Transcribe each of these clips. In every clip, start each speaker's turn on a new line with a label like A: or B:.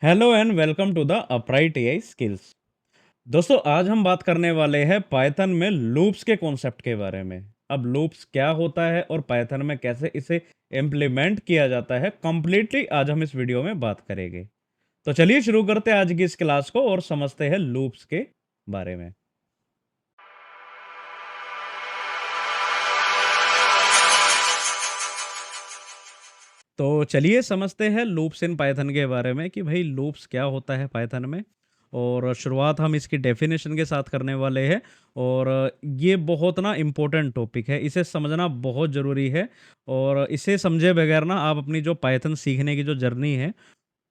A: Hello and welcome to the Upright AI skills. दोस्तों, आज हम बात करने वाले हैं पाइथन में लूप्स के कॉन्सेप्ट के बारे में। अब लूप्स क्या होता है और पाइथन में कैसे इसे इम्प्लीमेंट किया जाता है, कंप्लीटली आज हम इस वीडियो में बात करेंगे। तो चलिए शुरू करते हैं आज की इस क्लास को और समझते हैं लूप्स के बारे में। तो चलिए समझते हैं लूप्स इन पाइथन के बारे में कि भाई लूप्स क्या होता है पाइथन में। और शुरुआत हम इसकी डेफिनेशन के साथ करने वाले हैं। और ये बहुत ना इम्पोर्टेंट टॉपिक है, इसे समझना बहुत ज़रूरी है। और इसे समझे बगैर ना आप अपनी जो पाइथन सीखने की जो जर्नी है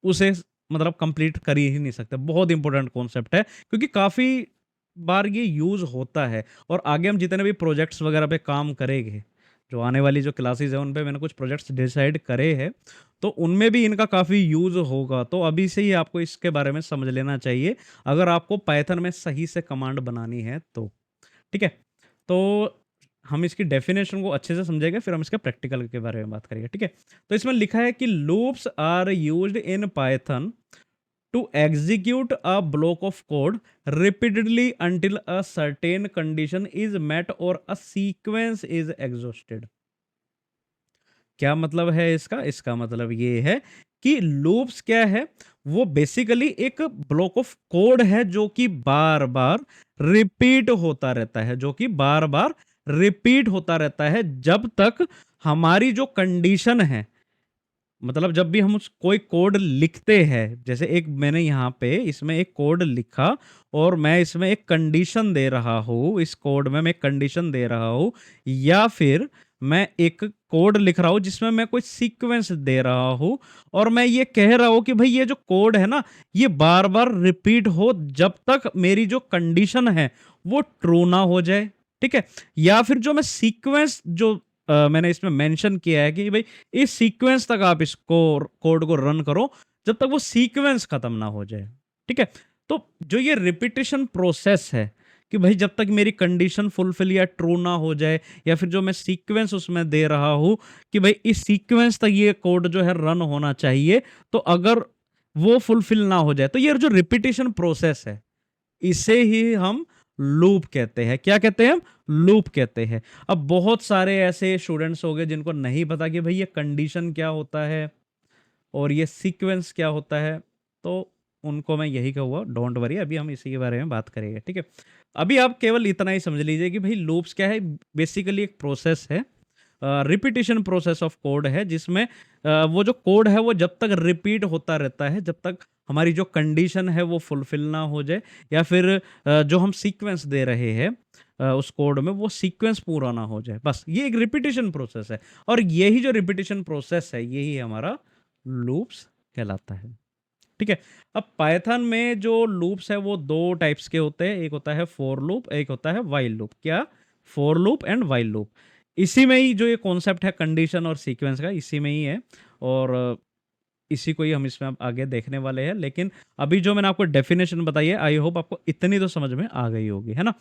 A: उसे मतलब कंप्लीट कर ही नहीं सकते। बहुत इंपॉर्टेंट कॉन्सेप्ट है क्योंकि काफ़ी बार ये यूज़ होता है। और आगे हम जितने भी प्रोजेक्ट्स वगैरह पे काम करेंगे, जो आने वाली जो क्लासेस हैं उन पे मैंने कुछ प्रोजेक्ट्स डिसाइड करे हैं, तो उनमें भी इनका काफ़ी यूज़ होगा। तो अभी से ही आपको इसके बारे में समझ लेना चाहिए अगर आपको पाइथन में सही से कमांड बनानी है तो। ठीक है? तो हम इसकी डेफिनेशन को अच्छे से समझेंगे, फिर हम इसके प्रैक्टिकल के बारे में बात करेंगे। ठीक है? तो इसमें लिखा है कि loops are used in Python to execute a block of code repeatedly until a certain condition is met or a sequence is exhausted। क्या मतलब है इसका? इसका मतलब ये है कि लूप्स क्या है, वो बेसिकली एक ब्लॉक ऑफ कोड है जो कि बार बार रिपीट होता रहता है, जो कि बार बार रिपीट होता रहता है जब तक हमारी जो कंडीशन है, मतलब जब भी हम उस कोई कोड लिखते हैं, जैसे एक मैंने यहाँ पे इसमें एक कोड लिखा और मैं इसमें एक कंडीशन दे रहा हूँ, इस कोड में मैं एक कंडीशन दे रहा हूँ, या फिर मैं एक कोड लिख रहा हूँ जिसमें मैं कोई सीक्वेंस दे रहा हूँ और मैं ये कह रहा हूँ कि भाई ये जो कोड है ना, ये बार बार रिपीट हो जब तक मेरी जो कंडीशन है वो ट्रू ना हो जाए। ठीक है? या फिर जो मैं सीक्वेंस जो मैंने इसमें मेंशन किया है कि भाई इस सीक्वेंस तक आप इसको कोड को रन करो जब तक वो सीक्वेंस खत्म ना हो जाए। ठीक है? तो जो ये रिपीटिशन प्रोसेस है कि भाई जब तक मेरी कंडीशन फुलफिल या ट्रू ना हो जाए, या फिर जो मैं सीक्वेंस उसमें दे रहा हूं कि भाई इस सीक्वेंस तक ये कोड जो है रन होना चाहिए, तो अगर वो फुलफिल ना हो जाए तो ये जो रिपीटिशन प्रोसेस है इसे ही हम लूप कहते हैं। क्या कहते हैं हम? लूप कहते हैं। अब बहुत सारे ऐसे स्टूडेंट्स हो गए जिनको नहीं पता कि भाई ये कंडीशन क्या होता है और ये सीक्वेंस क्या होता है। तो उनको मैं यही कहूँगा, डोंट वरी, अभी हम इसी के बारे में बात करेंगे। ठीक है? अभी आप केवल इतना ही समझ लीजिए कि भाई लूप्स क्या है। बेसिकली एक प्रोसेस है, रिपीटिशन प्रोसेस ऑफ कोड है, जिसमें वो जो कोड है वो जब तक रिपीट होता रहता है जब तक हमारी जो कंडीशन है वो फुलफिल ना हो जाए, या फिर जो हम सीक्वेंस दे रहे हैं उस कोड में वो सीक्वेंस पूरा ना हो जाए। बस ये एक रिपीटिशन प्रोसेस है। और यही जो रिपीटिशन प्रोसेस है यही हमारा लूप्स कहलाता है। ठीक है? अब पाइथन में जो लूप्स है वो दो टाइप्स के होते हैं, एक होता है फॉर लूप, एक होता है वाइल लूप। क्या? For loop and while loop. इसी में ही जो ये कॉन्सेप्ट है कंडीशन और सीक्वेंस का, इसी में ही है। और इसी को ही हम इसमें अब आगे देखने वाले हैं। लेकिन अभी जो मैंने आपको डेफिनेशन बताई है, आई होप आपको इतनी तो समझ में आ गई होगी, है ना?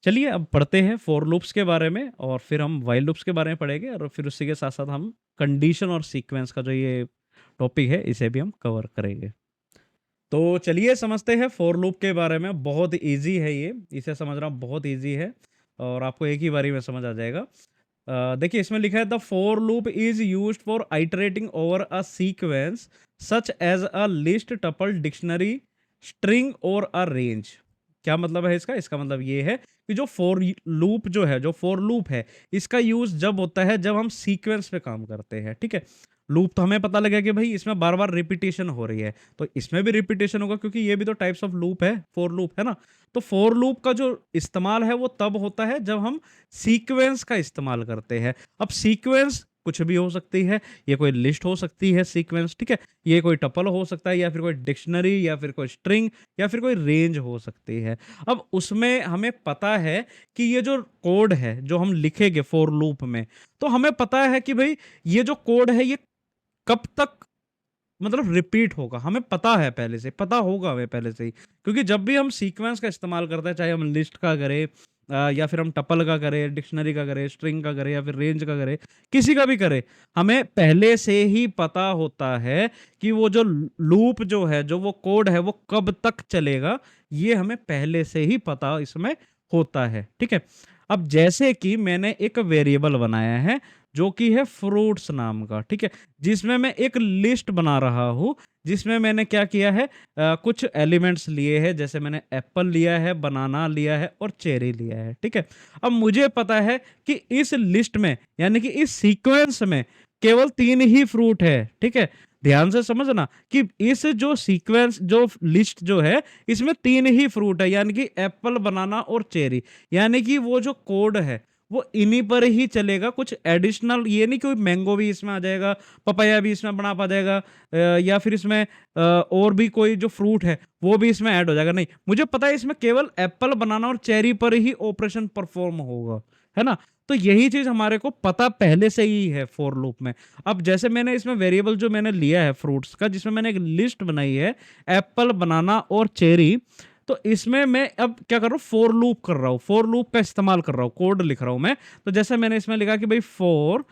A: चलिए अब पढ़ते हैं फॉर लूप्स के बारे में और फिर हम वाइल लूप्स के बारे में पढ़ेंगे, और फिर उसी के साथ साथ हम कंडीशन और सीक्वेंस का जो ये टॉपिक है इसे भी हम कवर करेंगे। तो चलिए समझते हैं फॉर लूप के बारे में। बहुत इजी है ये, इसे समझना बहुत इजी है और आपको एक ही बारी में समझ आ जाएगा। देखिए इसमें लिखा है the for loop is used for iterating over a sequence such as a list, tuple, dictionary, string और अ रेंज। क्या मतलब है इसका? इसका मतलब ये है कि जो फॉर लूप जो है, जो फॉर लूप है, इसका यूज जब होता है जब हम सीक्वेंस पे काम करते हैं। ठीक है? लूप तो हमें पता लगा कि भाई इसमें बार बार रिपीटेशन हो रही है, तो इसमें भी रिपीटेशन होगा क्योंकि ये भी तो टाइप्स ऑफ लूप है, फॉर लूप है ना। तो फॉर लूप का जो इस्तेमाल है वो तब होता है जब हम सीक्वेंस का इस्तेमाल करते हैं। अब सीक्वेंस कुछ भी हो सकती है, ये कोई लिस्ट हो सकती है सीक्वेंस। ठीक है? ये कोई टपल हो सकता है, या फिर कोई डिक्शनरी, या फिर कोई स्ट्रिंग, या फिर कोई रेंज हो सकती है। अब उसमें हमें पता है कि ये जो कोड है जो हम लिखेंगे फॉर लूप में, तो हमें पता है कि भाई ये जो कोड है ये कब तक मतलब रिपीट होगा। हमें पता है, पहले से पता होगा हमें पहले से ही, क्योंकि जब भी हम सीक्वेंस का इस्तेमाल करते हैं, चाहे हम लिस्ट का करें या फिर हम टपल का करें, डिक्शनरी का करें, स्ट्रिंग का करें या फिर रेंज का करें, किसी का भी करें, हमें पहले से ही पता होता है कि वो जो लूप जो है, जो वो कोड है, वो कब तक चलेगा, ये हमें पहले से ही पता इसमें होता है, ठीक है। अब जैसे कि मैंने एक वेरिएबल बनाया है जो कि है फ्रूट्स नाम का, ठीक है, जिसमें मैं एक लिस्ट बना रहा हूं, जिसमें मैंने क्या किया है, कुछ एलिमेंट्स लिए हैं, जैसे मैंने एप्पल लिया है, बनाना लिया है और चेरी लिया है, ठीक है। अब मुझे पता है कि इस लिस्ट में, यानी कि इस सीक्वेंस में केवल 3 ही फ्रूट है, ठीक है। ध्यान से समझना कि इस जो सीक्वेंस, जो लिस्ट जो है, इसमें 3 ही फ्रूट है, यानी कि एप्पल, बनाना और चेरी। यानी कि वो जो कोड है वो इन्हीं पर ही चलेगा, कुछ एडिशनल ये नहीं, कोई मैंगो भी इसमें आ जाएगा, पपाया भी इसमें बना पा जाएगा, या फिर इसमें और भी कोई जो फ्रूट है वो भी इसमें ऐड हो जाएगा, नहीं, मुझे पता है इसमें केवल एप्पल, बनाना और चेरी पर ही ऑपरेशन परफॉर्म होगा, है ना। तो यही चीज हमारे को पता पहले से ही है फॉर लूप में। अब जैसे मैंने इसमें वेरिएबल जो मैंने लिया है फ्रूट्स का, जिसमें मैंने एक लिस्ट बनाई है एप्पल, बनाना और चेरी, तो इसमें मैं अब क्या कर रहा हूँ, फॉर लूप कर रहा हूँ, फॉर लूप का इस्तेमाल कर रहा हूँ, कोड लिख रहा हूँ मैं। तो जैसे मैंने इसमें लिखा कि भाई फॉर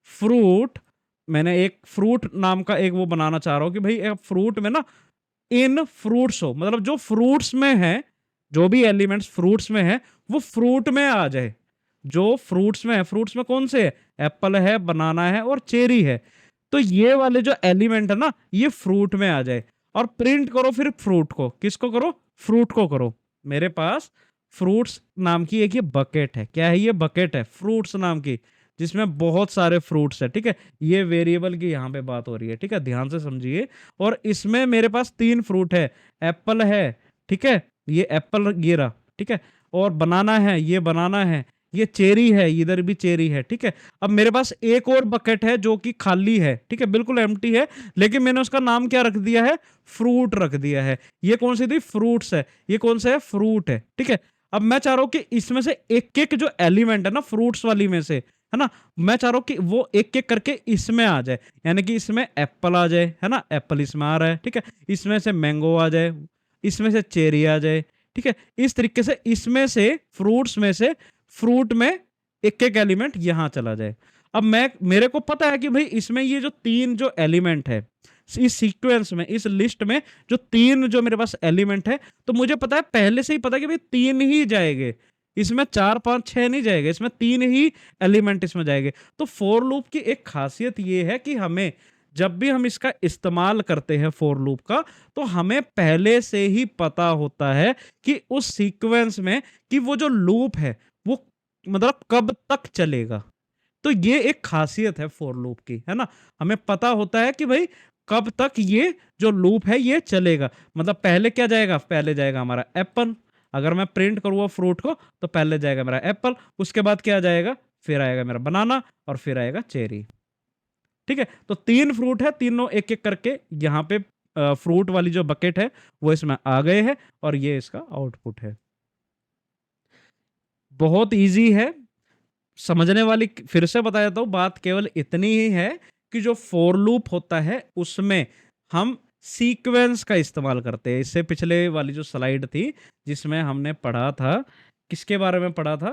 A: फ्रूट, मैंने एक फ्रूट नाम का एक वो बनाना चाह रहा हूँ कि भाई एक फ्रूट में ना इन फ्रूट्स हो, मतलब जो फ्रूट्स में है, जो भी एलिमेंट्स फ्रूट्स में है वो फ्रूट में आ जाए। जो फ्रूट्स में है, फ्रूट्स में कौन से है, एप्पल है, बनाना है और चेरी है, तो ये वाले जो एलिमेंट है ना ये फ्रूट में आ जाए। और प्रिंट करो फिर फ्रूट को, किसको करो, फ्रूट को करो। मेरे पास फ्रूट्स नाम की एक ये बकेट है, क्या है ये, बकेट है फ्रूट्स नाम की, जिसमें बहुत सारे फ्रूट्स है, ठीक है। ये वेरिएबल की यहाँ पे बात हो रही है, ठीक है, ध्यान से समझिए। और इसमें मेरे पास 3 फ्रूट है, एप्पल है, ठीक है, ये एप्पल ये रहा, ठीक है, और बनाना है, ये बनाना है, ये चेरी है, इधर भी चेरी है, ठीक है। अब मेरे पास एक और बकेट है जो कि खाली है, ठीक है, बिल्कुल एम्प्टी है, लेकिन मैंने उसका नाम क्या रख दिया है, फ्रूट रख दिया है। ये कौन सी थी, फ्रूट्स है, ये कौन सा है, फ्रूट है, ठीक है। अब मैं चाह रहा हूं कि इसमें से एक एक जो एलिमेंट है ना फ्रूट्स वाली में से, है ना, मैं चाह रहा हूं कि वो एक एक करके इसमें आ जाए, यानी कि इसमें एप्पल आ जाए, है ना, एप्पल इसमें आ रहा है, ठीक है, इसमें से मैंगो आ जाए, इसमें से चेरी आ जाए, ठीक है। इस तरीके से इसमें से फ्रूट्स में से फ्रूट में एक एक एलिमेंट यहां चला जाए। अब मैं, मेरे को पता है कि भाई इसमें ये जो 3 जो एलिमेंट है इस सीक्वेंस में, इस लिस्ट में जो 3 जो मेरे पास एलिमेंट है, तो मुझे पता है, पहले से ही पता है कि भाई 3 ही जाएंगे, इसमें 4 5 6 नहीं जाएगा, इसमें 3 ही एलिमेंट इसमें जाएंगे। तो फॉर लूप की एक खासियत ये है कि हमें जब भी हम इसका इस्तेमाल करते हैं फॉर लूप का, तो हमें पहले से ही पता होता है कि उस सीक्वेंस में कि वो जो लूप है वो मतलब कब तक चलेगा। तो ये एक खासियत है फॉर लूप की, है ना, हमें पता होता है कि भाई कब तक ये जो लूप है ये चलेगा। मतलब पहले क्या जाएगा, पहले जाएगा हमारा एप्पल, अगर मैं प्रिंट करूंगा फ्रूट को तो पहले जाएगा मेरा एप्पल, उसके बाद क्या जाएगा, फिर आएगा मेरा बनाना और फिर आएगा चेरी, ठीक है। तो 3 फ्रूट है, तीनों एक एक करके यहाँ पे फ्रूट वाली जो बकेट है वो इसमें आ गए हैं और ये इसका आउटपुट है। बहुत इजी है समझने वाली, फिर से बता देता हूं, बात केवल इतनी ही है कि जो फॉर लूप होता है उसमें हम सीक्वेंस का इस्तेमाल करते हैं। इससे पिछले वाली जो स्लाइड थी जिसमें हमने पढ़ा था, किसके बारे में पढ़ा था,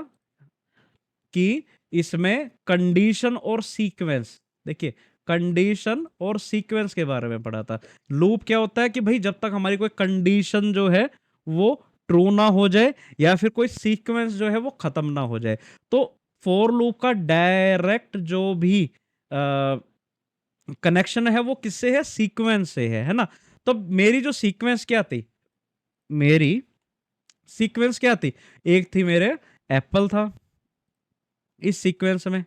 A: कि इसमें कंडीशन और सीक्वेंस, देखिए कंडीशन और सीक्वेंस के बारे में पढ़ा था। लूप क्या होता है कि भाई जब तक हमारी कोई कंडीशन जो है वो ट्रू ना हो जाए या फिर कोई सीक्वेंस जो है वो खत्म ना हो जाए। तो फॉर लूप का डायरेक्ट जो भी कनेक्शन है वो किससे है, सीक्वेंस से है ना। तो मेरी जो सीक्वेंस क्या थी, मेरी सीक्वेंस क्या थी, एक थी मेरे एप्पल था इस सीक्वेंस में।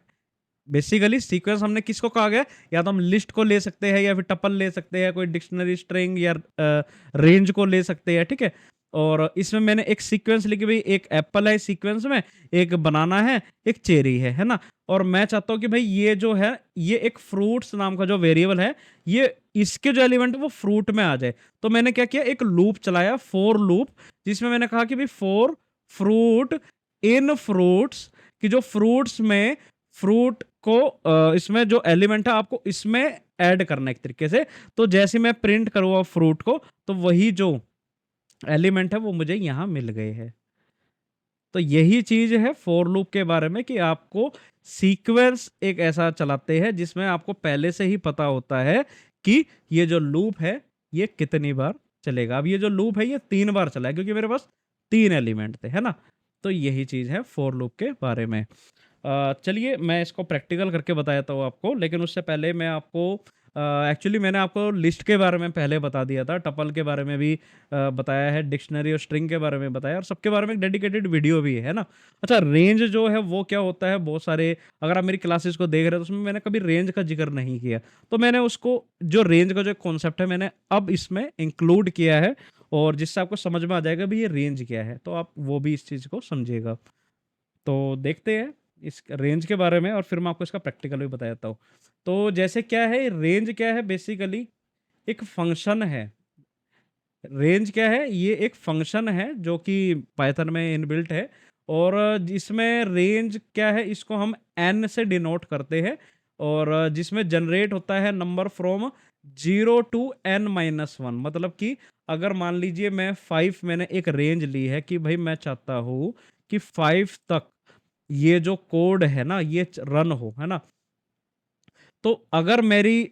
A: बेसिकली सीक्वेंस हमने किसको कहा गया, या तो हम लिस्ट को ले सकते हैं या फिर टपल ले सकते हैं, कोई डिक्शनरी स्ट्रिंग या रेंज को ले सकते हैं, ठीक है। और इसमें मैंने एक सीक्वेंस लिखी, भाई एक एप्पल है सीक्वेंस में, एक बनाना है, एक चेरी है ना। और मैं चाहता हूं कि भाई ये जो है ये एक फ्रूट्स नाम का जो वेरिएबल है, ये इसके जो एलिमेंट है वो फ्रूट में आ जाए। तो मैंने क्या किया, एक लूप चलाया, फॉर लूप, जिसमें मैंने कहा कि भाई फॉर फ्रूट इन फ्रूट्स, कि जो फ्रूट्स में फ्रूट को इसमें जो एलिमेंट है आपको इसमें ऐड करना है एक तरीके से। तो जैसे मैं प्रिंट करूंगा फ्रूट को तो वही जो एलिमेंट है वो मुझे यहां मिल गए हैं। तो यही चीज है फॉर लूप के बारे में कि आपको सीक्वेंस एक ऐसा चलाते हैं जिसमें आपको पहले से ही पता होता है कि ये जो लूप है ये कितनी बार चलेगा। अब ये जो लूप है ये 3 बार चला है क्योंकि मेरे पास 3 एलिमेंट थे, है ना। तो यही चीज है फॉर लूप के बारे में। चलिए मैं इसको प्रैक्टिकल करके बताता हूँ आपको, लेकिन उससे पहले मैं आपको एक्चुअली मैंने आपको लिस्ट के बारे में पहले बता दिया था, टपल के बारे में भी बताया है, डिक्शनरी और स्ट्रिंग के बारे में बताया, और सबके बारे में एक डेडिकेटेड वीडियो भी है ना। अच्छा, रेंज जो है वो क्या होता है, बहुत सारे अगर आप मेरी क्लासेस को देख रहे हो तो उसमें मैंने कभी रेंज का जिक्र नहीं किया, तो मैंने उसको जो रेंज का जो कॉन्सेप्ट है मैंने अब इसमें इंक्लूड किया है, और जिससे आपको समझ में आ जाएगा भी ये रेंज क्या है, तो आप वो भी इस चीज़ को समझिएगा। तो देखते हैं इस रेंज के बारे में और फिर मैं आपको इसका प्रैक्टिकल भी बताता हूँ। तो जैसे क्या है, रेंज क्या है, बेसिकली एक फंक्शन है। रेंज क्या है, ये एक फंक्शन है जो कि पाइथन में इनबिल्ट है, और इसमें रेंज क्या है, इसको हम n से डिनोट करते हैं, और जिसमें जनरेट होता है नंबर फ्रॉम 0 टू n-1। मतलब कि अगर मान लीजिए मैंने एक रेंज ली है कि भाई मैं चाहता हूँ कि 5 तक ये जो कोड है ना ये रन हो, है ना। तो अगर मेरी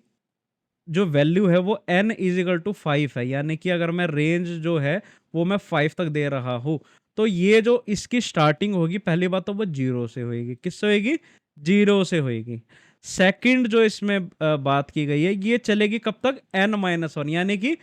A: जो वैल्यू है वो n इजिकल टू 5 है, यानी कि अगर मैं रेंज जो है वो मैं 5 तक दे रहा हूँ, तो ये जो इसकी स्टार्टिंग होगी, पहली बात तो वो 0 से होगी। किससे होगी? 0 से होगी। सेकंड जो इसमें बात की गई है, ये चलेगी कब तक? n-1, यानी कि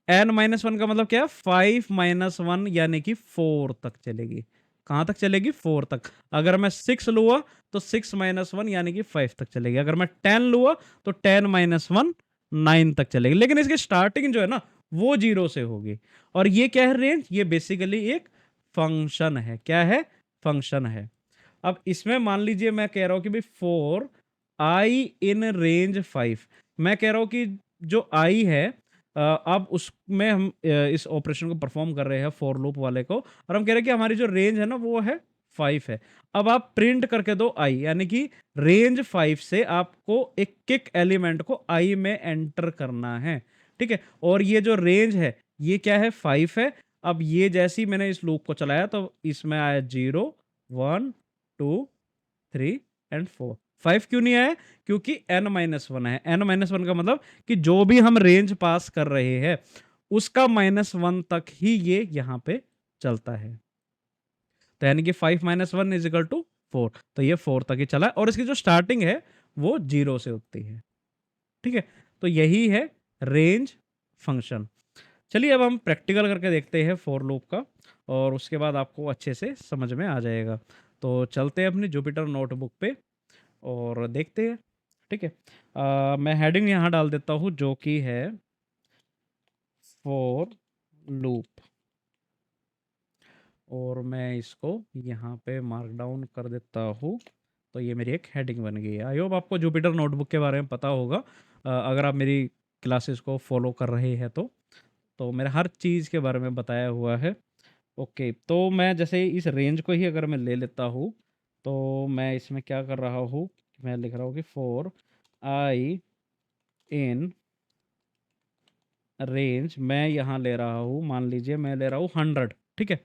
A: n-1 का मतलब क्या है? 5-1 यानी कि 4 तक चलेगी। कहाँ तक चलेगी? 4 तक। अगर मैं 6 लूँगा तो 6-1 यानी कि 5 तक चलेगी। अगर मैं 10 लूँगा तो 10-1 9 तक चलेगी। लेकिन इसकी स्टार्टिंग जो है ना वो 0 से होगी। और ये क्या है रेंज? ये बेसिकली एक फंक्शन है। क्या है? फंक्शन है। अब इसमें मान लीजिए मैं कह रहा हूँ कि भाई फॉर आई इन रेंज 5, मैं कह रहा हूँ कि जो आई है अब उसमें हम इस ऑपरेशन को परफॉर्म कर रहे हैं फॉर लूप वाले को, और हम कह रहे हैं कि हमारी जो रेंज है ना वो है 5 है। अब आप प्रिंट करके दो आई, यानी कि रेंज 5 से आपको एक एक एलिमेंट को आई में एंटर करना है, ठीक है। और ये जो रेंज है ये क्या है? 5 है। अब ये जैसे ही मैंने इस लूप को चलाया तो इसमें आया 0 1 2 3 एंड 4। 5 क्यों नहीं आया? क्योंकि n-1 है। n-1 का मतलब कि जो भी हम रेंज पास कर रहे हैं उसका -1 तक ही ये यहाँ पे चलता है। तो यानी कि 5-1 इज इक्वल टू 4, तो ये 4 तक ही चला है, और इसकी जो स्टार्टिंग है वो 0 से होती है, ठीक है। तो यही है रेंज फंक्शन। चलिए अब हम प्रैक्टिकल करके देखते हैं फॉर लूप का, और उसके बाद आपको अच्छे से समझ में आ जाएगा। तो चलते हैं अपनी जुपिटर नोटबुक पे और देखते हैं, ठीक है। मैं हेडिंग यहाँ डाल देता हूँ जो कि है फॉर लूप, और मैं इसको यहाँ पे मार्क डाउन कर देता हूँ। तो ये मेरी एक हेडिंग बन गई है। आई होप आपको जुपिटर नोटबुक के बारे में पता होगा, अगर आप मेरी क्लासेस को फॉलो कर रहे हैं तो मेरा हर चीज़ के बारे में बताया हुआ है। ओके, तो मैं जैसे इस रेंज को ही अगर मैं ले लेता हूँ, तो मैं इसमें क्या कर रहा हूँ, मैं लिख रहा हूँ कि फॉर आई इन रेंज, मैं यहाँ ले रहा हूँ, मान लीजिए मैं ले रहा हूँ 100, ठीक है।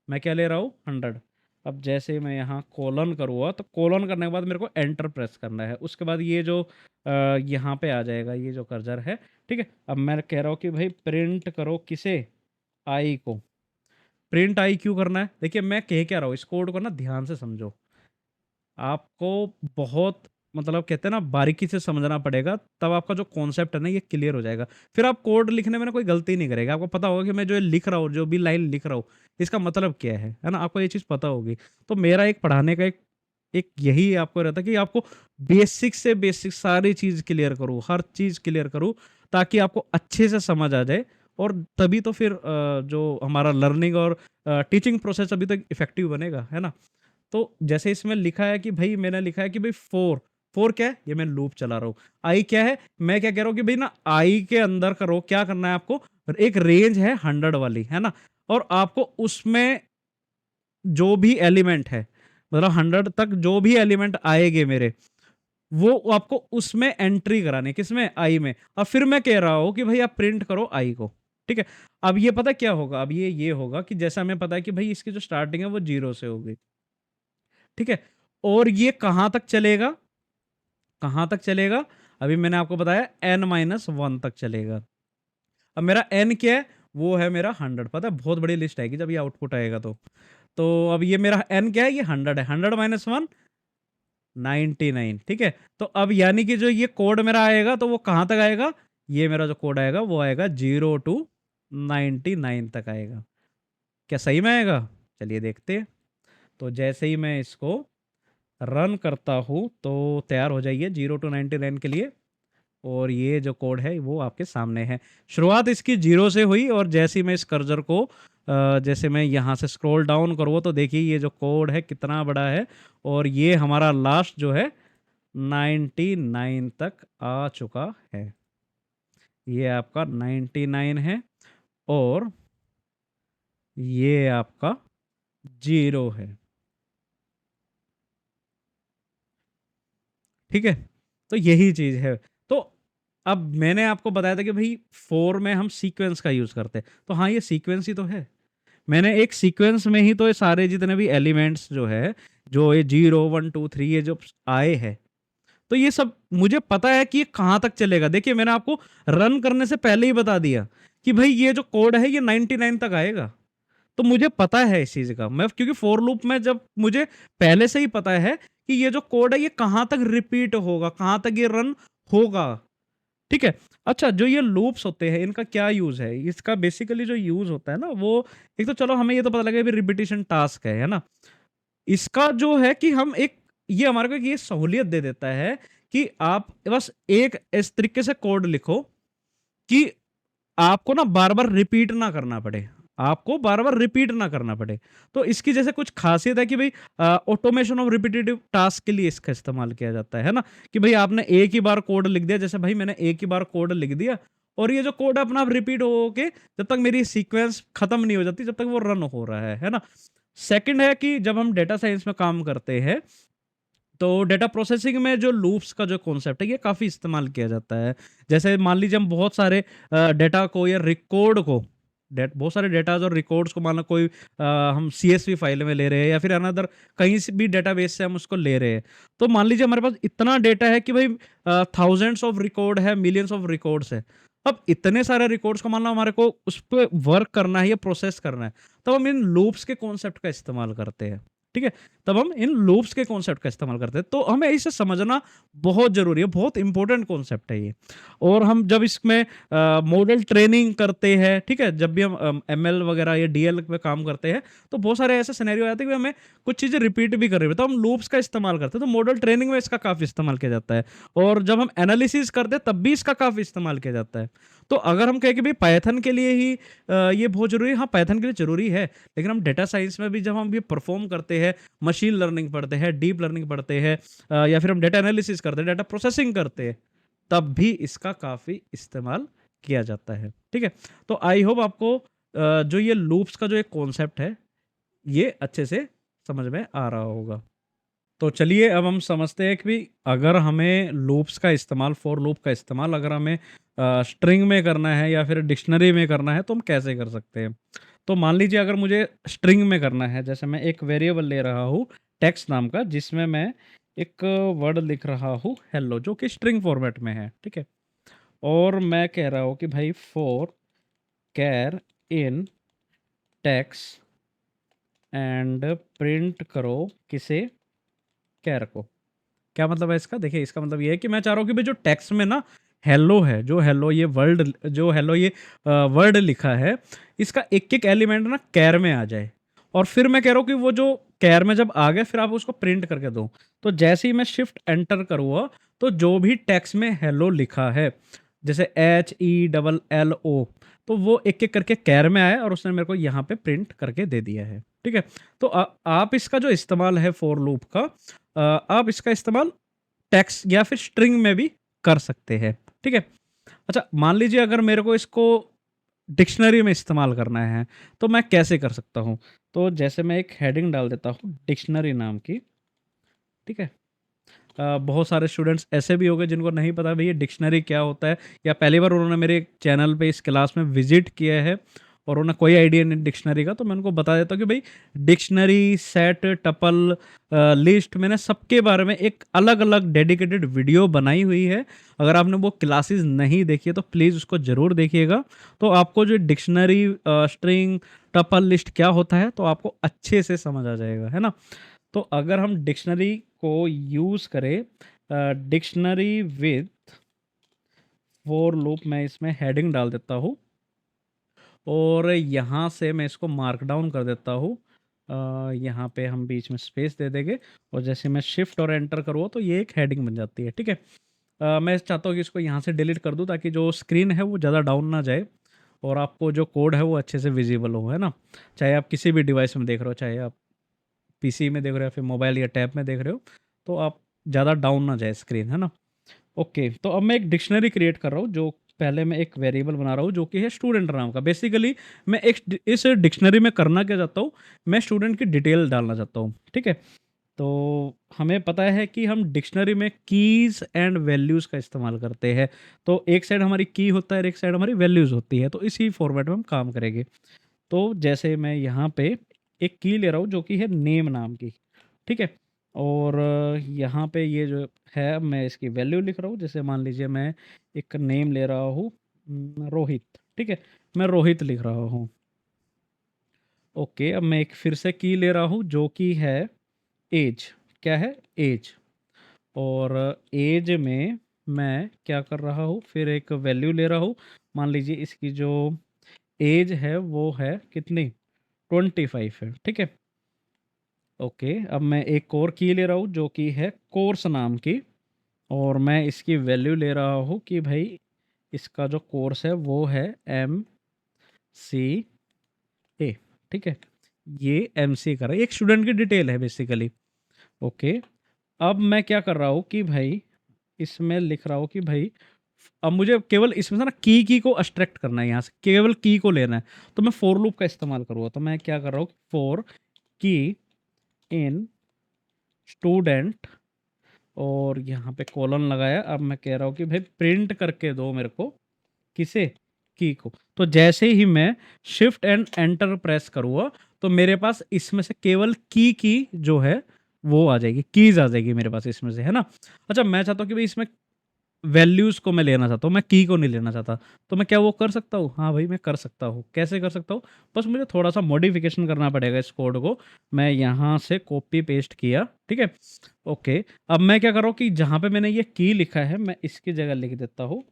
A: मैं क्या ले रहा हूँ? 100। अब जैसे मैं यहाँ कोलन करूँगा तो कोलन करने के बाद मेरे को एंटर प्रेस करना है, उसके बाद ये जो यहाँ पे आ जाएगा ये जो कर्सर है, ठीक है। अब मैं कह रहा हूँ कि भाई प्रिंट करो किसे? आई को। प्रिंट आई क्यों करना है? देखिए मैं कह क्या रहा हूँ, इस कोड को ना ध्यान से समझो। आपको बहुत मतलब कहते हैं ना बारीकी से समझना पड़ेगा, तब आपका जो कॉन्सेप्ट है ना ये क्लियर हो जाएगा। फिर आप कोड लिखने में ना कोई गलती नहीं करेगा। आपको पता होगा कि मैं जो ये लिख रहा हूँ, जो भी लाइन लिख रहा हूँ, इसका मतलब क्या है ना? आपको ये चीज़ पता होगी। तो मेरा एक पढ़ाने का एक एक यही आपको रहता है कि आपको बेसिक से बेसिक सारी चीज़ क्लियर करूँ, हर चीज़ क्लियर करूँ, ताकि आपको अच्छे से समझ आ जाए, और तभी तो फिर जो हमारा लर्निंग और टीचिंग प्रोसेस अभी तक इफेक्टिव बनेगा, है ना। तो जैसे इसमें लिखा है कि भाई मैंने लिखा है कि भाई 4 4 क्या है? ये मैं लूप चला रहा हूँ। आई क्या है? मैं क्या कह रहा हूँ कि भाई ना आई के अंदर करो, क्या करना है आपको? एक रेंज है 100 वाली, है ना, और आपको उसमें जो भी एलिमेंट है, मतलब 100 तक जो भी एलिमेंट आएंगे मेरे, वो आपको उसमें एंट्री करानी है। किसमें? आई में। और फिर मैं कह रहा हूँ कि भाई आप प्रिंट करो आई को। ठीक है? अब ये पता क्या होगा, अब ये होगा कि जैसा हमें पता है कि भाई इसकी जो स्टार्टिंग है वो 0 से होगी, ठीक है? और ये कहाँ तक चलेगा? कहाँ तक चलेगा? अभी मैंने आपको बताया n-1 तक चलेगा। अब मेरा n क्या है? वो है मेरा 100। पता है बहुत बड़ी लिस्ट आएगी जब ये आउटपुट आएगा तो। तो अब ये मेरा n क्या है? ये 100 है। 100 - 1 99, ठीक है? तो अब यानी कि जो ये कोड मेरा आएगा तो वो कहाँ तक आएगा? ये मेरा जो कोड आएगा वो आएगा 0 टू 99 तक आएगा। क्या सही में आएगा? चलिए देखते हैं। तो जैसे ही मैं इसको रन करता हूँ तो तैयार हो जाइए 0 टू 99 के लिए, और ये जो कोड है वो आपके सामने है। शुरुआत इसकी 0 से हुई और जैसे ही मैं इस कर्सर को जैसे मैं यहाँ से स्क्रॉल डाउन करूँ तो देखिए ये जो कोड है कितना बड़ा है, और ये हमारा लास्ट जो है 99 तक आ चुका है। ये आपका 99 है और ये आपका 0 है। ठीक है? तो यही चीज़ है। तो अब मैंने आपको बताया था कि भई 4 में हम सीक्वेंस का यूज़ करते हैं। तो हाँ, ये सीक्वेंस ही तो है। मैंने एक सीक्वेंस में ही तो ये सारे जितने भी एलिमेंट्स जो है, जो ये 0, 1, 2, 3 ये जो आए हैं, तो ये सब मुझे पता है कि ये कहाँ तक चलेगा। देखिए मैंने आपको रन करने से पहले ही बता दिया कि भई ये जो कोड है ये 99 तक आएगा। तो मुझे पता है इस चीज़ का। मैं क्योंकि फॉर लूप में जब मुझे पहले से ही पता है कि ये जो कोड है ये कहाँ तक रिपीट होगा, कहाँ तक ये रन होगा। ठीक है? अच्छा, जो ये लूप्स होते हैं इनका क्या यूज़ है? इसका बेसिकली जो यूज़ होता है ना वो, एक तो चलो हमें ये तो पता लगा कि रिपिटिशन टास्क है ना? इसका जो है कि हम एक, ये हमारे को एक ये सहूलियत दे देता है कि आप बस एक इस तरीके से कोड लिखो कि आपको ना बार-बार रिपीट ना करना पड़े। आपको बार-बार रिपीट ना करना पड़े। तो इसकी जैसे कुछ ख़ासियत है कि भई ऑटोमेशन ऑफ रिपिटिटिव टास्क के लिए इसका इस्तेमाल किया जाता है ना? कि भई आपने एक ही बार कोड लिख दिया, जैसे भाई मैंने एक ही बार कोड लिख दिया और ये जो कोड है अपना आप रिपीट हो के जब तक मेरी सीक्वेंस खत्म नहीं हो जाती, जब तक वो रन हो रहा है ना? सेकंड है कि जब हम डेटा साइंस में काम करते हैं तो डेटा प्रोसेसिंग में जो लूप्स का जो कॉन्सेप्ट है ये काफ़ी इस्तेमाल किया जाता है। जैसे मान लीजिए हम बहुत सारे डेटा को या रिकॉर्ड को, बहुत सारे डेटाज और रिकॉर्ड्स को मान लो कोई हम सीएसवी फाइल में ले रहे हैं या फिर अनदर कहीं से भी डेटाबेस से हम उसको ले रहे हैं। तो मान लीजिए हमारे पास इतना डेटा है कि भाई थाउजेंड्स ऑफ रिकॉर्ड है, मिलियंस ऑफ रिकॉर्ड्स है। अब इतने सारे रिकॉर्ड्स को मान लो हमारे को उस पर वर्क करना है या प्रोसेस करना है, तो हम इन लूप्स के कॉन्सेप्ट का इस्तेमाल करते हैं। ठीक है? तब हम इन लूप्स के कॉन्सेप्ट का इस्तेमाल करते हैं। तो हमें इसे समझना बहुत ज़रूरी है, बहुत इंपॉर्टेंट कॉन्सेप्ट है ये। और हम जब इसमें मॉडल ट्रेनिंग करते हैं, ठीक है? जब भी हम एमएल वगैरह या डीएल पे काम करते हैं, तो बहुत सारे ऐसे सिनेरियो आते हैं कि हमें कुछ चीज़ें रिपीट भी कर रही है, तो हम लूप्स का इस्तेमाल करते हैं। तो मॉडल ट्रेनिंग में इसका काफ़ी इस्तेमाल किया जाता है और जब हम एनालिसिस करते हैं, तब भी इसका काफ़ी इस्तेमाल किया जाता है। तो अगर हम कहें कि भई पाइथन के लिए ही ये बहुत ज़रूरी है, हाँ, पाइथन के लिए ज़रूरी है, लेकिन हम डेटा साइंस में भी जब हम ये परफ़ॉर्म करते हैं, मशीन लर्निंग पढ़ते हैं, डीप लर्निंग पढ़ते हैं या फिर हम डेटा एनालिसिस करते हैं, डेटा प्रोसेसिंग करते हैं, तब भी इसका काफ़ी इस्तेमाल किया जाता है। ठीक है? तो आई होप आपको जो ये लूप्स का जो एक कॉन्सेप्ट है, ये अच्छे से समझ में आ रहा होगा। तो चलिए अब हम समझते हैं कि भी अगर हमें लूप्स का इस्तेमाल, फॉर लूप का इस्तेमाल अगर हमें स्ट्रिंग में करना है या फिर डिक्शनरी में करना है तो हम कैसे कर सकते हैं। तो मान लीजिए अगर मुझे स्ट्रिंग में करना है, जैसे मैं एक वेरिएबल ले रहा हूँ टेक्स्ट नाम का, जिसमें मैं एक वर्ड लिख रहा हूँ हेलो, जो कि स्ट्रिंग फॉर्मेट में है, ठीक है? और मैं कह रहा हूँ कि भाई for char in text and print करो किसे, कैर को। क्या मतलब है इसका? देखिए इसका मतलब ये है कि मैं चाह रहा हूँ कि भाई जो टेक्स्ट में ना हेलो है, जो हेलो ये वर्ड, जो हेलो ये वर्ड लिखा है, इसका एक-एक एलिमेंट ना कैर में आ जाए। और फिर मैं कह रहा हूँ कि वो जो कैर में जब आ गए फिर आप उसको प्रिंट करके दो। तो जैसे ही मैं शिफ्ट एंटर करूँगा तो जो भी टेक्स्ट में हेलो लिखा है, जैसे HELLO, तो वो एक-एक करके कैर में आया और उसने मेरे को यहाँ पे प्रिंट करके दे दिया है। ठीक है? तो आप इसका जो इस्तेमाल है फॉर लूप का, आप इसका इस्तेमाल टेक्स्ट या फिर स्ट्रिंग में भी कर सकते हैं। ठीक है? अच्छा, मान लीजिए अगर मेरे को इसको डिक्शनरी में इस्तेमाल करना है, तो मैं कैसे कर सकता हूँ? तो जैसे मैं एक हेडिंग डाल देता हूँ डिक्शनरी नाम की, ठीक है? बहुत सारे स्टूडेंट्स ऐसे भी होंगे जिनको नहीं पता भई ये डिक्शनरी क्या होता है, या पहली बार उन्होंने मेरे चैनल पे इस क्लास में विज़िट किया है और उन्हें कोई आइडिया नहीं डिक्शनरी का। तो मैं उनको बता देता हूँ कि भई डिक्शनरी, सेट, टपल, लिस्ट, मैंने सबके बारे में एक अलग-अलग डेडिकेटेड वीडियो बनाई हुई है। अगर आपने वो क्लासेस नहीं देखी है तो प्लीज़ उसको ज़रूर देखिएगा। तो आपको जो डिक्शनरी, स्ट्रिंग, टपल, लिस्ट क्या होता है तो आपको अच्छे से समझ आ जाएगा, है ना? तो अगर हम डिक्शनरी को यूज़ करें, डिक्शनरी विद फॉर लूप, मैं इसमें हेडिंग डाल देता हूँ और यहाँ से मैं इसको मार्क डाउन कर देता हूँ। यहाँ पे हम बीच में स्पेस दे देंगे और जैसे मैं शिफ्ट और एंटर करूँ तो ये एक हेडिंग बन जाती है, ठीक है। मैं चाहता हूँ कि इसको यहाँ से डिलीट कर दूँ ताकि जो स्क्रीन है वो ज़्यादा डाउन ना जाए और आपको जो कोड है वो अच्छे से विजिबल हो, है ना। चाहे आप किसी भी डिवाइस में देख रहे हो, चाहे आप पीसी में देख रहे हो या फिर मोबाइल या टैब में देख रहे हो, तो आप ज़्यादा डाउन ना जाए स्क्रीन, है ना। ओके, तो अब मैं एक डिक्शनरी क्रिएट कर रहा हूँ, जो पहले मैं एक वेरिएबल बना रहा हूँ जो कि है स्टूडेंट नाम का। बेसिकली मैं इस डिक्शनरी में करना क्या चाहता हूँ, मैं स्टूडेंट की डिटेल डालना चाहता हूँ, ठीक है। तो हमें पता है कि हम डिक्शनरी में कीज़ एंड वैल्यूज़ का इस्तेमाल करते हैं। तो एक साइड हमारी की होता है और एक साइड हमारी वैल्यूज़ होती है, तो इसी फॉर्मेट में हम काम करेंगे। तो जैसे मैं यहाँ पे एक की ले रहा हूँ जो कि है नेम नाम की, ठीक है। और यहाँ पे ये जो है मैं इसकी वैल्यू लिख रहा हूँ। जैसे मान लीजिए मैं एक नेम ले रहा हूँ, रोहित, ठीक है। मैं रोहित लिख रहा हूँ। ओके, अब मैं एक फिर से की ले रहा हूँ जो कि है एज। क्या है? एज। और एज में मैं क्या कर रहा हूँ, फिर एक वैल्यू ले रहा हूँ। मान लीजिए इसकी जो एज है वो है कितनी, 25 है, ठीक है। ओके, अब मैं एक और की ले रहा हूँ जो कि है कोर्स नाम की और मैं इसकी वैल्यू ले रहा हूँ कि भाई इसका जो कोर्स है वो है MCA, ठीक है। ये MC कर रहा है, एक स्टूडेंट की डिटेल है बेसिकली। ओके, अब मैं क्या कर रहा हूँ कि भाई इसमें लिख रहा हूँ कि भाई अब मुझे केवल इसमें से ना की को अब्स्ट्रैक्ट करना है, यहाँ से केवल की को लेना है। तो मैं फॉर लूप का इस्तेमाल करूँगा। तो मैं क्या कर रहा हूँ, फॉर की इन स्टूडेंट और यहाँ पे कॉलन लगाया। अब मैं कह रहा हूँ कि भाई प्रिंट करके दो मेरे को, किसे, की को। तो जैसे ही मैं शिफ्ट एंड एंटर प्रेस करूँगा तो मेरे पास इसमें से केवल की जो है वो आ जाएगी, कीज आ जाएगी मेरे पास इसमें से, है ना। अच्छा, मैं चाहता हूँ कि भाई इसमें वैल्यूज़ को मैं लेना चाहता हूँ, मैं की को नहीं लेना चाहता। तो मैं क्या वो कर सकता हूँ? हाँ भाई, मैं कर सकता हूँ। कैसे कर सकता हूँ? बस मुझे थोड़ा-सा मॉडिफ़िकेशन करना पड़ेगा इस कोड को। मैं यहाँ से कॉपी पेस्ट किया, ठीक है? ओके, अब मैं क्या कर रहा हूँ कि जहाँ पे मैंने ये की लिखा है, मैं इसकी जगह लिख देता हूँ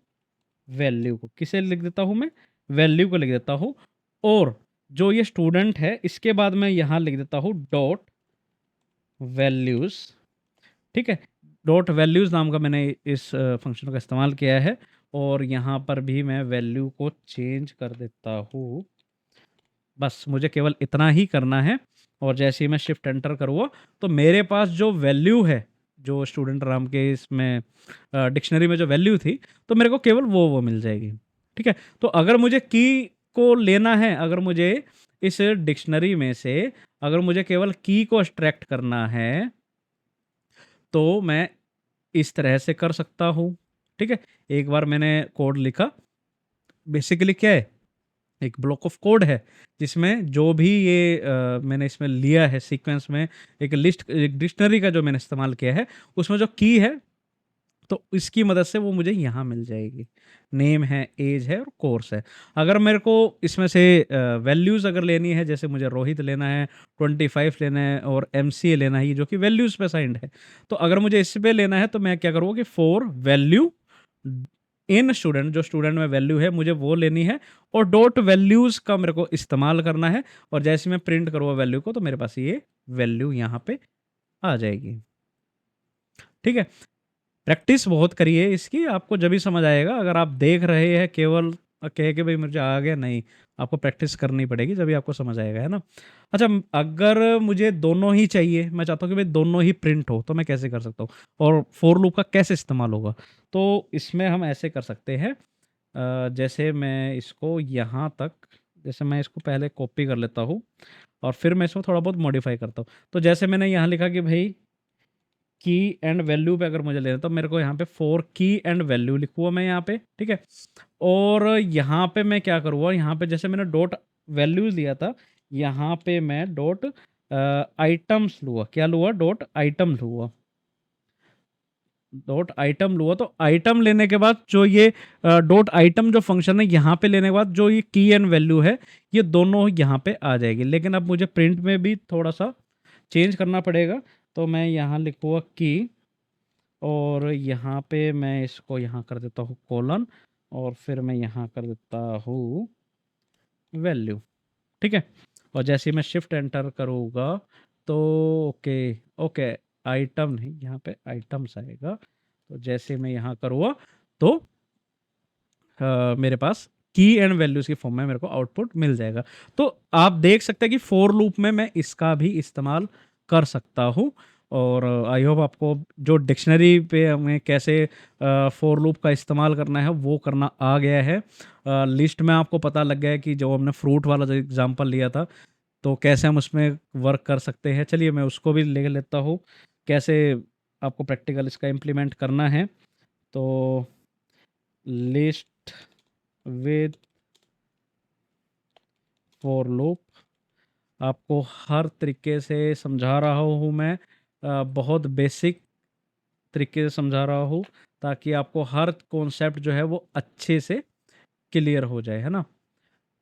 A: वैल्यू को। किसे लिख देता हूँ मैं? वैल्यू को लिख देता हूँ। और जो ये स्टूडेंट है, इसके बाद मैं यहाँ लिख देता हूँ डॉट वैल्यूज़, ठीक है। डॉट वैल्यूज़ नाम का मैंने इस फंक्शन का इस्तेमाल किया है और यहाँ पर भी मैं वैल्यू को चेंज कर देता हूँ। बस मुझे केवल इतना ही करना है और जैसे ही मैं शिफ्ट एंटर करूँगा तो मेरे पास जो वैल्यू है, जो स्टूडेंट नाम के इसमें डिक्शनरी में जो वैल्यू थी, तो मेरे को केवल वो मिल जाएगी, ठीक है। तो अगर मुझे की को लेना है, अगर मुझे इस डिक्शनरी में से अगर मुझे केवल की को एक्सट्रैक्ट करना है, तो मैं इस तरह से कर सकता हूँ, ठीक है। एक बार मैंने कोड लिखा, बेसिकली क्या है, एक ब्लॉक ऑफ कोड है जिसमें जो भी ये मैंने इसमें लिया है सीक्वेंस में, एक लिस्ट, एक डिक्शनरी का जो मैंने इस्तेमाल किया है, उसमें जो की है तो इसकी मदद से वो मुझे यहाँ मिल जाएगी। नेम है, एज है और कोर्स है। अगर मेरे को इसमें से वैल्यूज़ अगर लेनी है, जैसे मुझे रोहित लेना है, 25 लेना है और MCA लेना है, ये जो कि वैल्यूज़ पे असाइंड है। तो अगर मुझे इस पे लेना है तो मैं क्या करूँगा कि फॉर वैल्यू इन स्टूडेंट, जो स्टूडेंट में वैल्यू है मुझे वो लेनी है और डॉट वैल्यूज़ का मेरे को इस्तेमाल करना है और जैसे मैं प्रिंट करूँगा वैल्यू को तो मेरे पास ये वैल्यू यहाँ पे आ जाएगी, ठीक है। प्रैक्टिस बहुत करिए इसकी, आपको जभी समझ आएगा। अगर आप देख रहे हैं केवल कह के भाई मुझे आ गया, नहीं, आपको प्रैक्टिस करनी पड़ेगी जभी आपको समझ आएगा, है ना। अच्छा, अगर मुझे दोनों ही चाहिए, मैं चाहता हूँ कि भाई दोनों ही प्रिंट हो, तो मैं कैसे कर सकता हूँ और फोर लूप का कैसे इस्तेमाल होगा? तो इसमें हम ऐसे कर सकते हैं, जैसे मैं इसको यहाँ तक, जैसे मैं इसको पहले कॉपी कर लेता हूँ और फिर मैं इसको थोड़ा बहुत मॉडिफाई करता हूँ। तो जैसे मैंने यहाँ लिखा कि भाई की एंड वैल्यू पे अगर मुझे लेना, तो मेरे को यहाँ पे फॉर की एंड वैल्यू लिखूँगा मैं यहाँ पे, ठीक है। और यहाँ पे मैं क्या करूँगा, यहाँ पे जैसे मैंने डॉट वैल्यूज लिया था, यहाँ पे मैं डॉट आइटम्स लूँगा। क्या लूँगा? डॉट आइटम लूँगा। डॉट आइटम लूँगा, तो आइटम लेने के बाद जो ये डॉट आइटम जो फंक्शन है, यहाँ पे लेने के बाद जो ये की एंड वैल्यू है, ये दोनों यहाँ पे आ जाएगी। लेकिन अब मुझे प्रिंट में भी थोड़ा सा चेंज करना पड़ेगा, तो मैं यहाँ लिखूँगा की, और यहाँ पे मैं इसको यहाँ कर देता हूँ कोलन, और फिर मैं यहाँ कर देता हूँ वैल्यू, ठीक है। और जैसे ही मैं शिफ्ट एंटर करूँगा, तो ओके, ओके, आइटम नहीं, यहाँ पे आइटम्स आएगा। तो जैसे मैं यहाँ करूँगा, तो मेरे पास की एंड वैल्यूज की फॉर्म में मेरे को आउटपुट मिल जाएगा। तो आप देख सकते हैं कि फॉर लूप में मैं इसका भी इस्तेमाल कर सकता हूँ। और आई होप आपको जो डिक्शनरी पे हमें कैसे फॉर लूप का इस्तेमाल करना है वो करना आ गया है। लिस्ट में आपको पता लग गया है कि जो हमने फ्रूट वाला जो एग्जांपल लिया था, तो कैसे हम उसमें वर्क कर सकते हैं। चलिए मैं उसको भी ले लेता हूँ, कैसे आपको प्रैक्टिकल इसका इम्प्लीमेंट करना है। तो लिस्ट विद फॉर लूप आपको हर तरीके से समझा रहा हूँ मैं, बहुत बेसिक तरीके से समझा रहा हूँ, ताकि आपको हर कॉन्सेप्ट जो है वो अच्छे से क्लियर हो जाए, है ना।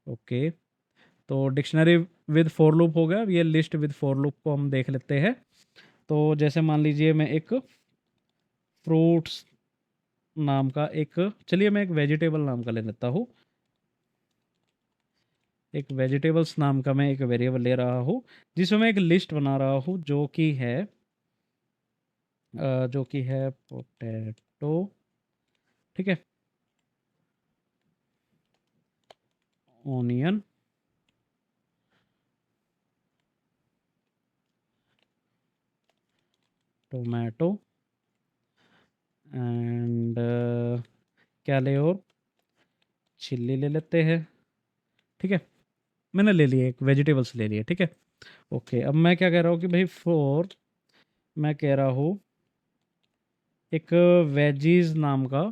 A: ओके, तो डिक्शनरी विद फॉर लूप हो गया। अब ये लिस्ट विद फॉर लूप को हम देख लेते हैं। तो जैसे मान लीजिए मैं एक फ्रूट्स नाम का चलिए मैं एक वेजिटेबल नाम का ले लेता हूँ। एक वेजिटेबल्स नाम का मैं एक वेरिएबल ले रहा हूँ, जिसमें मैं एक लिस्ट बना रहा हूँ जो कि है पोटैटो, ठीक है, ऑनियन, टोमेटो एंड क्या ले, और चिल्ली ले लेते हैं, ठीक है। मैंने ले लिए, एक वेजिटेबल्स ले लिए, ठीक है। ओके, अब मैं क्या कह रहा हूँ कि भाई मैं कह रहा हूँ एक वेजीज नाम का,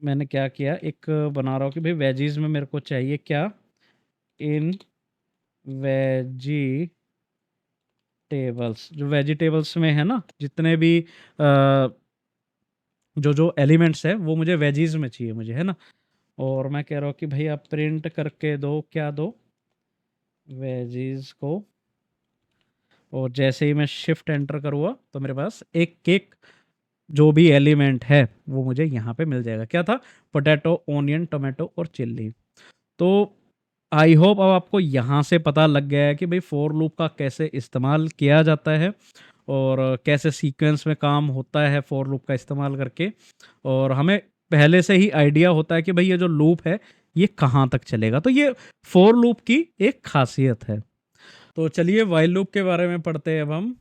A: मैंने क्या किया, एक बना रहा हूँ कि भाई वेजीज में मेरे को चाहिए क्या, इन वेजिटेबल्स, जो वेजिटेबल्स में है ना, जितने भी जो जो एलिमेंट्स है वो मुझे वेजीज में चाहिए मुझे, है ना। और मैं कह रहा हूँ कि भाई आप प्रिंट करके दो, क्या दो, वेजीज को। और जैसे ही मैं शिफ्ट एंटर करूँगा, तो मेरे पास एक केक जो भी एलिमेंट है वो मुझे यहाँ पे मिल जाएगा। क्या था? पोटैटो, ऑनियन, टोमेटो और चिल्ली। तो आई होप अब आपको यहाँ से पता लग गया है कि भाई फॉर लूप का कैसे इस्तेमाल किया जाता है, और कैसे सीक्वेंस में काम होता है फॉर लूप का इस्तेमाल करके। और हमें पहले से ही आइडिया होता है कि भाई ये जो लूप है ये कहाँ तक चलेगा। तो ये फॉर लूप की एक खासियत है। तो चलिए वाइल लूप के बारे में पढ़ते हैं अब हम,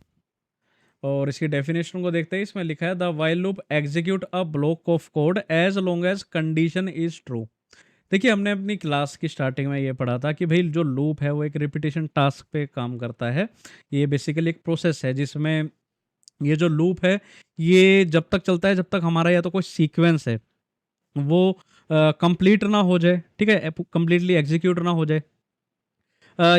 A: और इसकी डेफिनेशन को देखते हैं। इसमें लिखा है the while loop execute a block of code as long as condition is true. देखिए हमने अपनी क्लास की स्टार्टिंग में ये पढ़ा था कि भाई जो लूप है वो एक रिपीटेशन टास्क पे काम करता है। ये बेसिकली एक प्रोसेस है जिसमें ये जो लूप है ये जब तक चलता है जब तक हमारा या तो कोई सीक्वेंस है वो कंप्लीट ना हो जाए, ठीक है, कंप्लीटली एग्जीक्यूट ना हो जाए,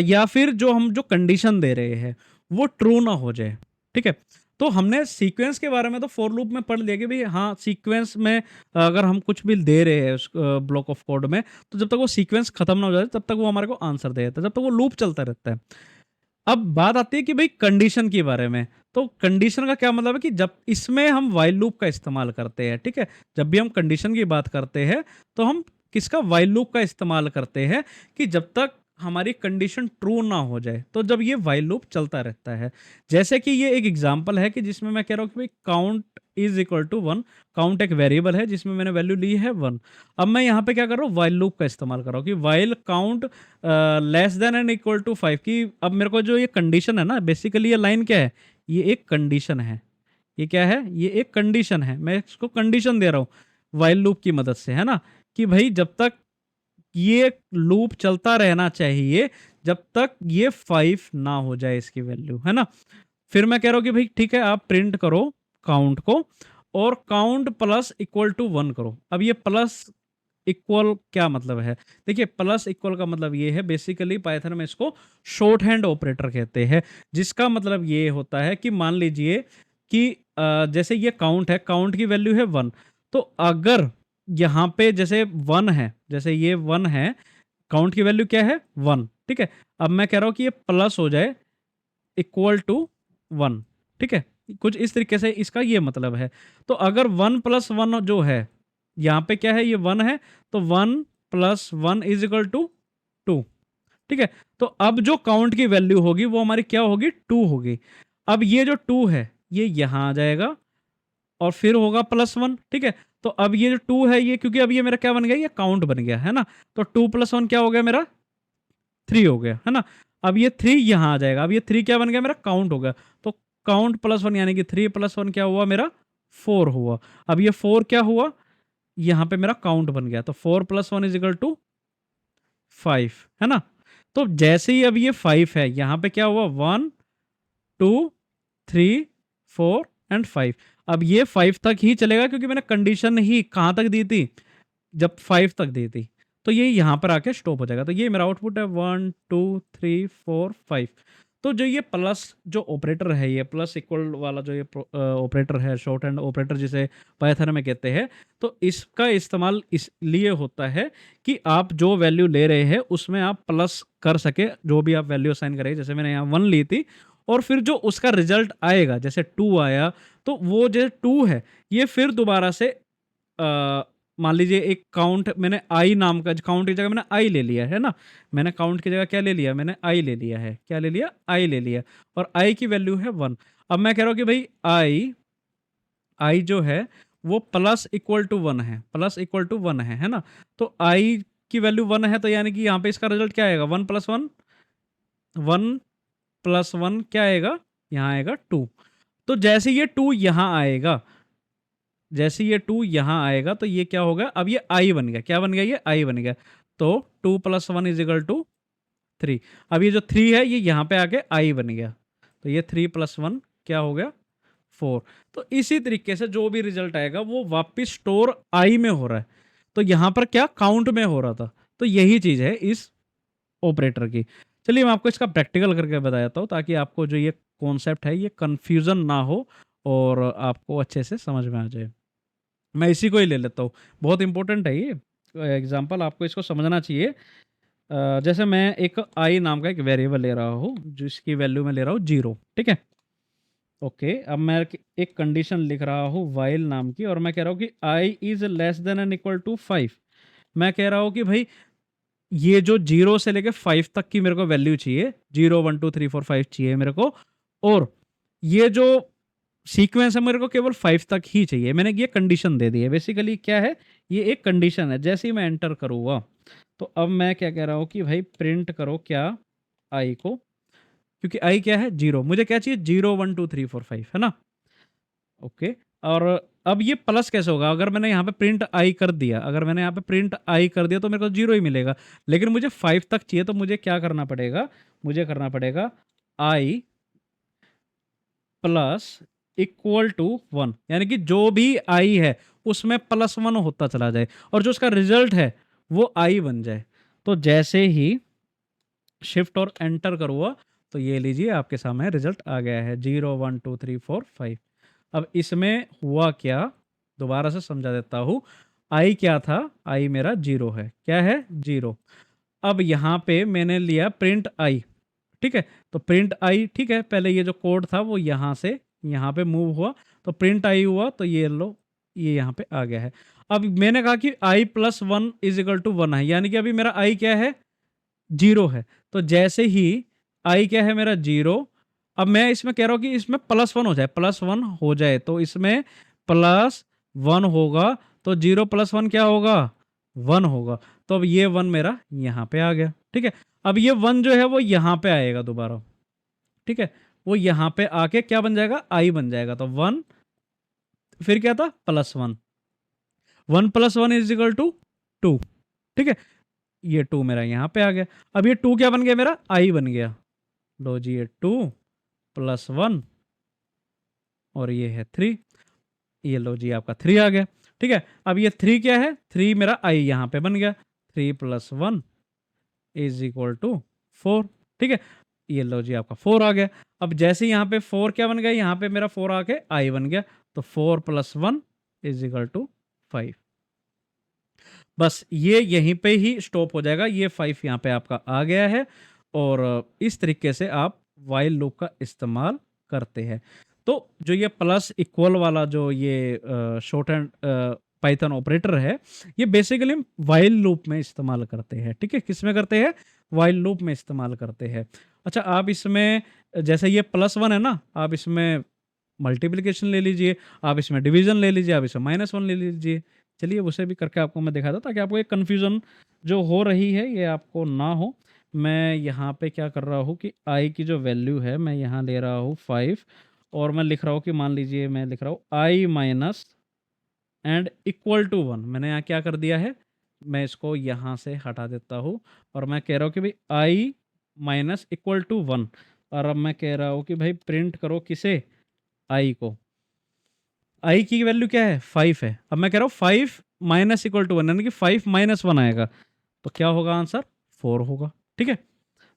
A: या फिर जो हम जो कंडीशन दे रहे हैं वो ट्रू ना हो जाए, ठीक है। तो हमने सीक्वेंस के बारे में तो फॉर लूप में पढ़ लिया कि भाई हाँ, सीक्वेंस में अगर हम कुछ भी दे रहे हैं उस ब्लॉक ऑफ कोड में, तो जब तक वो सीक्वेंस खत्म ना हो जाए तब तक वो हमारे को आंसर दे देता है, जब तक वो लूप चलता रहता है। अब बात आती है कि भाई कंडीशन के बारे में। तो कंडीशन का क्या मतलब है कि जब इसमें हम वाइल लूप का इस्तेमाल करते हैं, ठीक है। जब भी हम कंडीशन की बात करते हैं तो हम किसका, वाइल लूप का इस्तेमाल करते हैं, कि जब तक हमारी कंडीशन ट्रू ना हो जाए तो जब ये वाइल लूप चलता रहता है। जैसे कि ये एक एग्जांपल है कि जिसमें मैं कह रहा हूँ कि भाई count is equal to 1। Count एक वेरिएबल है जिसमें मैंने वैल्यू ली है 1। अब मैं यहाँ पे क्या कर रहा हूँ, वाइल लूप का इस्तेमाल कर रहा हूँ कि while count less than and equal to 5 की। अब मेरे को जो ये कंडीशन है ना, बेसिकली ये लाइन क्या है, ये एक कंडीशन है। ये क्या है, ये एक कंडीशन है। मैं इसको कंडीशन दे रहा हूँ वाइल लूप की मदद से, है ना, कि भाई जब तक ये लूप चलता रहना चाहिए जब तक ये 5 ना हो जाए इसकी वैल्यू, है ना। फिर मैं कह रहा हूँ कि भाई ठीक है आप प्रिंट करो काउंट को और काउंट प्लस इक्वल टू 1 करो। अब ये प्लस इक्वल क्या मतलब है? देखिए प्लस इक्वल का मतलब ये है, बेसिकली पाइथन में इसको शॉर्ट हैंड ऑपरेटर कहते हैं, जिसका मतलब ये होता है कि मान लीजिए कि जैसे ये काउंट है, काउंट की वैल्यू है 1, तो अगर यहाँ पे जैसे 1 है, जैसे ये 1 है, काउंट की वैल्यू क्या है 1, ठीक है। अब मैं कह रहा हूँ कि ये प्लस हो जाए इक्वल टू 1, ठीक है। कुछ इस तरीके से इसका ये मतलब है। तो अगर 1 प्लस 1 जो है, यहाँ पे क्या है, ये 1 है, तो 1 प्लस 1 इज इक्वल टू 2, ठीक है। तो अब जो काउंट की वैल्यू होगी वो हमारी क्या होगी, 2 होगी। अब ये जो 2 है ये यहाँ आ जाएगा और फिर होगा प्लस 1, ठीक है। तो अब ये जो 2 है ये, क्योंकि अब ये मेरा क्या बन गया, ये काउंट बन गया है ना, तो 2 प्लस 1 क्या हो गया मेरा, 3 हो गया, है ना। अब ये 3 यहाँ आ जाएगा, अब ये 3 क्या बन गया मेरा, काउंट हो गया। तो काउंट प्लस 1 यानी कि 3 प्लस 1 क्या हुआ मेरा, 4 हुआ। अब ये 4 क्या हुआ, यहाँ पे मेरा काउंट बन गया, तो 4 प्लस 1 इज इक्वल टू 5, है ना। तो जैसे ही अब ये 5 है, यहाँ पे क्या हुआ, 1 2 3 4 एंड 5। अब ये 5 तक ही चलेगा क्योंकि मैंने कंडीशन ही कहाँ तक दी थी, जब 5 तक दी थी, तो ये यहाँ पर आके स्टॉप हो जाएगा। तो ये मेरा आउटपुट है 1 2 3 4 5। तो जो ये प्लस जो ऑपरेटर है, ये प्लस इक्वल वाला जो ये ऑपरेटर है, शॉर्ट हैंड ऑपरेटर जिसे पाइथन में कहते हैं, तो इसका इस्तेमाल इसलिए होता है कि आप जो वैल्यू ले रहे हैं उसमें आप प्लस कर सके, जो भी आप वैल्यू असाइन करें। जैसे मैंने यहाँ 1 ली थी और फिर जो उसका रिजल्ट आएगा, जैसे 2 आया, तो वो जो 2 है ये फिर दोबारा से मान लीजिए एक काउंट मैंने आई नाम का, काउंट की जगह मैंने आई ले लिया है ना, मैंने काउंट की जगह क्या ले लिया, मैंने आई ले लिया है, क्या ले लिया, आई ले लिया, और आई की वैल्यू है 1। अब मैं कह रहा हूँ कि भाई आई आई जो है वो प्लस इक्वल टू 1 है, प्लस इक्वल टू 1 है ना। तो आई की वैल्यू 1 है, तो यानी कि यहाँ पे इसका रिजल्ट क्या आएगा, 1 प्लस 1, 1 प्लस 1 क्या आएगा, यहाँ आएगा 2। तो जैसे ये 2 यहाँ आएगा, जैसे ये 2 यहाँ आएगा, तो ये क्या होगा, अब ये आई बन गया, क्या बन गया, ये आई बन गया। तो 2 प्लस 1 इज इक्वल टू 3। अब ये जो 3 है ये यहाँ पे आके आई बन गया, तो ये 3 प्लस 1 क्या हो गया, 4। तो इसी तरीके से जो भी रिजल्ट आएगा वो वापस स्टोर आई में हो रहा है, तो यहाँ पर क्या काउंट में हो रहा था। तो यही चीज़ है इस ऑपरेटर की। चलिए मैं आपको इसका प्रैक्टिकल करके बताता हूँ, ताकि आपको जो ये कॉन्सेप्ट है ये कन्फ्यूज़न ना हो और आपको अच्छे से समझ में आ जाए। मैं इसी को ही ले लेता हूँ, बहुत इंपॉर्टेंट है ये एग्जांपल, आपको इसको समझना चाहिए। जैसे मैं एक आई नाम का एक वेरिएबल ले रहा हूँ, जिसकी वैल्यू मैं ले रहा हूँ 0, ठीक है। ओके, अब मैं एक कंडीशन लिख रहा हूँ वाइल नाम की, और मैं कह रहा हूँ कि i is less than and equal to 5। मैं कह रहा हूँ कि भाई ये जो 0 से लेके 5 तक की मेरे को वैल्यू चाहिए, 0 1 2 3 4 5 चाहिए मेरे को, और ये जो सीक्वेंस है मेरे को केवल 5 तक ही चाहिए। मैंने ये कंडीशन दे दी है, बेसिकली क्या है, ये एक कंडीशन है। जैसे ही मैं एंटर करूँगा, तो अब मैं क्या कह रहा हूँ कि भाई प्रिंट करो क्या, आई को, क्योंकि आई क्या है 0, मुझे क्या चाहिए 0 1 2 3 4 5, है ना। ओके, और अब ये प्लस कैसे होगा, अगर मैंने यहाँ पे प्रिंट आई कर दिया, अगर मैंने यहाँ पे प्रिंट आई कर दिया तो मेरे को 0 ही मिलेगा, लेकिन मुझे 5 तक चाहिए, तो मुझे क्या करना पड़ेगा, मुझे करना पड़ेगा आई प्लस इक्वल टू 1, यानी कि जो भी आई है उसमें प्लस 1 होता चला जाए और जो उसका रिजल्ट है वो आई बन जाए। तो जैसे ही शिफ्ट और एंटर करूँगा, तो ये लीजिए आपके सामने रिजल्ट आ गया है 0 1 2 3 4 5। अब इसमें हुआ क्या, दोबारा से समझा देता हूँ। आई क्या था, आई मेरा 0 है, क्या है 0। अब यहाँ पे मैंने लिया प्रिंट आई, ठीक है। तो प्रिंट आई, ठीक है, पहले ये जो कोड था वो यहाँ से यहाँ पे मूव हुआ, तो प्रिंट आई हुआ, तो ये लो ये यहाँ पे आ गया है। अब मैंने कहा कि आई प्लस 1 इज इक्वल टू 1 है, यानी कि अभी मेरा आई क्या है 0 है। तो जैसे ही आई क्या है मेरा 0, अब मैं इसमें कह रहा हूँ कि इसमें प्लस 1 हो जाए, प्लस 1 हो जाए, तो इसमें प्लस 1 होगा, तो 0 प्लस 1 क्या होगा, 1 होगा। तो अब ये 1 मेरा यहाँ पे आ गया, ठीक है। अब ये 1 जो है वो यहाँ पे आएगा दोबारा, ठीक है, वो यहाँ पे आके क्या बन जाएगा, आई बन जाएगा। तो 1 फिर क्या था plus 1, 1 plus 1 is equal to 2, ठीक है। ये 2 मेरा यहाँ पे आ गया। अब ये 2 क्या बन गया मेरा, आई बन गया। लो जी, ये 2 प्लस 1 और ये है 3, ये लो जी आपका 3 आ गया, ठीक है। अब ये 3 क्या है, 3 मेरा i यहाँ पे बन गया, 3 + 1 = 4, ठीक है। ये लो जी आपका 4 आ गया। अब जैसे यहाँ पे 4 क्या बन गया, यहाँ पे मेरा 4 आके i बन गया, तो 4 + 1 = 5। बस ये यहीं पे ही स्टॉप हो जाएगा, ये 5 यहाँ पे आपका आ गया है। और इस तरीके से आप व्हाइल लूप का इस्तेमाल करते हैं। तो जो ये प्लस इक्वल वाला जो ये शॉर्ट हैंड पाइथन ऑपरेटर है, ये बेसिकली हम व्हाइल लूप में इस्तेमाल करते हैं, ठीक है। किस में करते हैं, व्हाइल लूप में इस्तेमाल करते हैं। अच्छा, आप इसमें जैसे ये +1 है ना, आप इसमें मल्टीप्लिकेशन ले लीजिए, आप इसमें डिवीजन ले लीजिए, आप इसमें -1 ले लीजिए। चलिए उसे भी करके आपको मैं दिखाता हूँ, ताकि आपको एक कन्फ्यूज़न जो हो रही है ये आपको ना हो। मैं यहाँ पे क्या कर रहा हूँ कि i की जो वैल्यू है मैं यहाँ ले रहा हूँ 5, और मैं लिख रहा हूँ कि मान लीजिए मैं लिख रहा हूँ i minus and equal to 1। मैंने यहाँ क्या कर दिया है, मैं इसको यहाँ से हटा देता हूँ, और मैं कह रहा हूँ कि भाई i माइनस इक्वल टू 1। और अब मैं कह रहा हूँ कि भाई प्रिंट करो किसे, i को। i की वैल्यू क्या है, 5 है। अब मैं कह रहा हूँ 5 माइनस इक्वल टू 1, यानी कि 5 - 1 आएगा, तो क्या होगा आंसर, 4 होगा, ठीक है।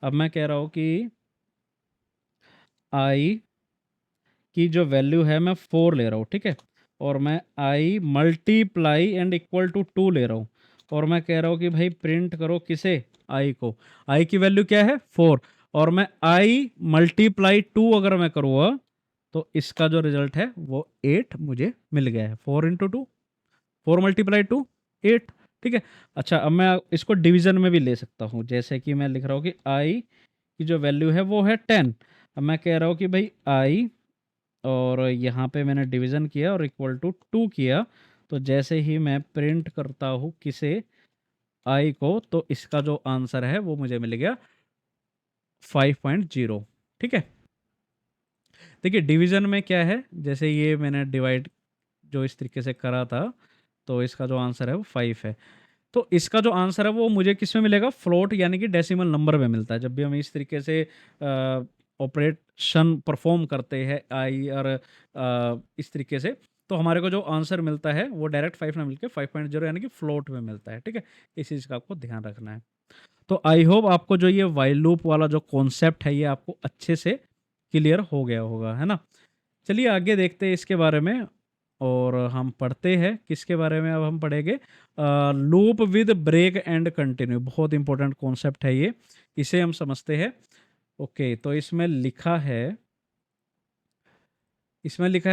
A: अब मैं कह रहा हूँ कि i की जो वैल्यू है मैं 4 ले रहा हूँ, ठीक है। और मैं i multiply and equal to 2 ले रहा हूँ, और मैं कह रहा हूँ कि भाई प्रिंट करो किसे, i को। i की वैल्यू क्या है, 4, और मैं i मल्टीप्लाई 2 अगर मैं करूँगा, तो इसका जो रिजल्ट है वो 8 मुझे मिल गया है। 4 × 2, 4 × 2 8, ठीक है। अच्छा, अब मैं इसको डिवीजन में भी ले सकता हूँ, जैसे कि मैं लिख रहा हूँ कि i की जो वैल्यू है वो है 10। अब मैं कह रहा हूँ कि भाई i, और यहाँ पे मैंने डिवीजन किया और इक्वल टू 2 किया, तो जैसे ही मैं प्रिंट करता हूँ किसे, i को, तो इसका जो आंसर है वो मुझे मिल गया 5.0, ठीक है। देखिए डिवीजन में क्या है, जैसे ये मैंने डिवाइड जो इस तरीके से करा था, तो इसका जो आंसर है वो 5 है। तो इसका जो आंसर है वो मुझे किस में मिलेगा, फ्लोट यानी कि डेसिमल नंबर में मिलता है। जब भी हम इस तरीके से ऑपरेशन परफॉर्म करते हैं आई और इस तरीके से, तो हमारे को जो आंसर मिलता है वो डायरेक्ट 5 ना मिलकर 5.0 यानी कि फ्लोट में मिलता है, ठीक है। इस चीज़ का आपको ध्यान रखना है। तो आई होप आपको जो ये व्हाइल लूप वाला जो कॉन्सेप्ट है ये आपको अच्छे से क्लियर हो गया होगा, है ना। चलिए आगे देखते हैं इसके बारे में, और हम पढ़ते हैं किसके बारे में। अब हम पढ़ेंगे loop with break and continue. बहुत इंपॉर्टेंट कॉन्सेप्ट है ये, इसे हम समझते हैं। ओके, तो इसमें लिखा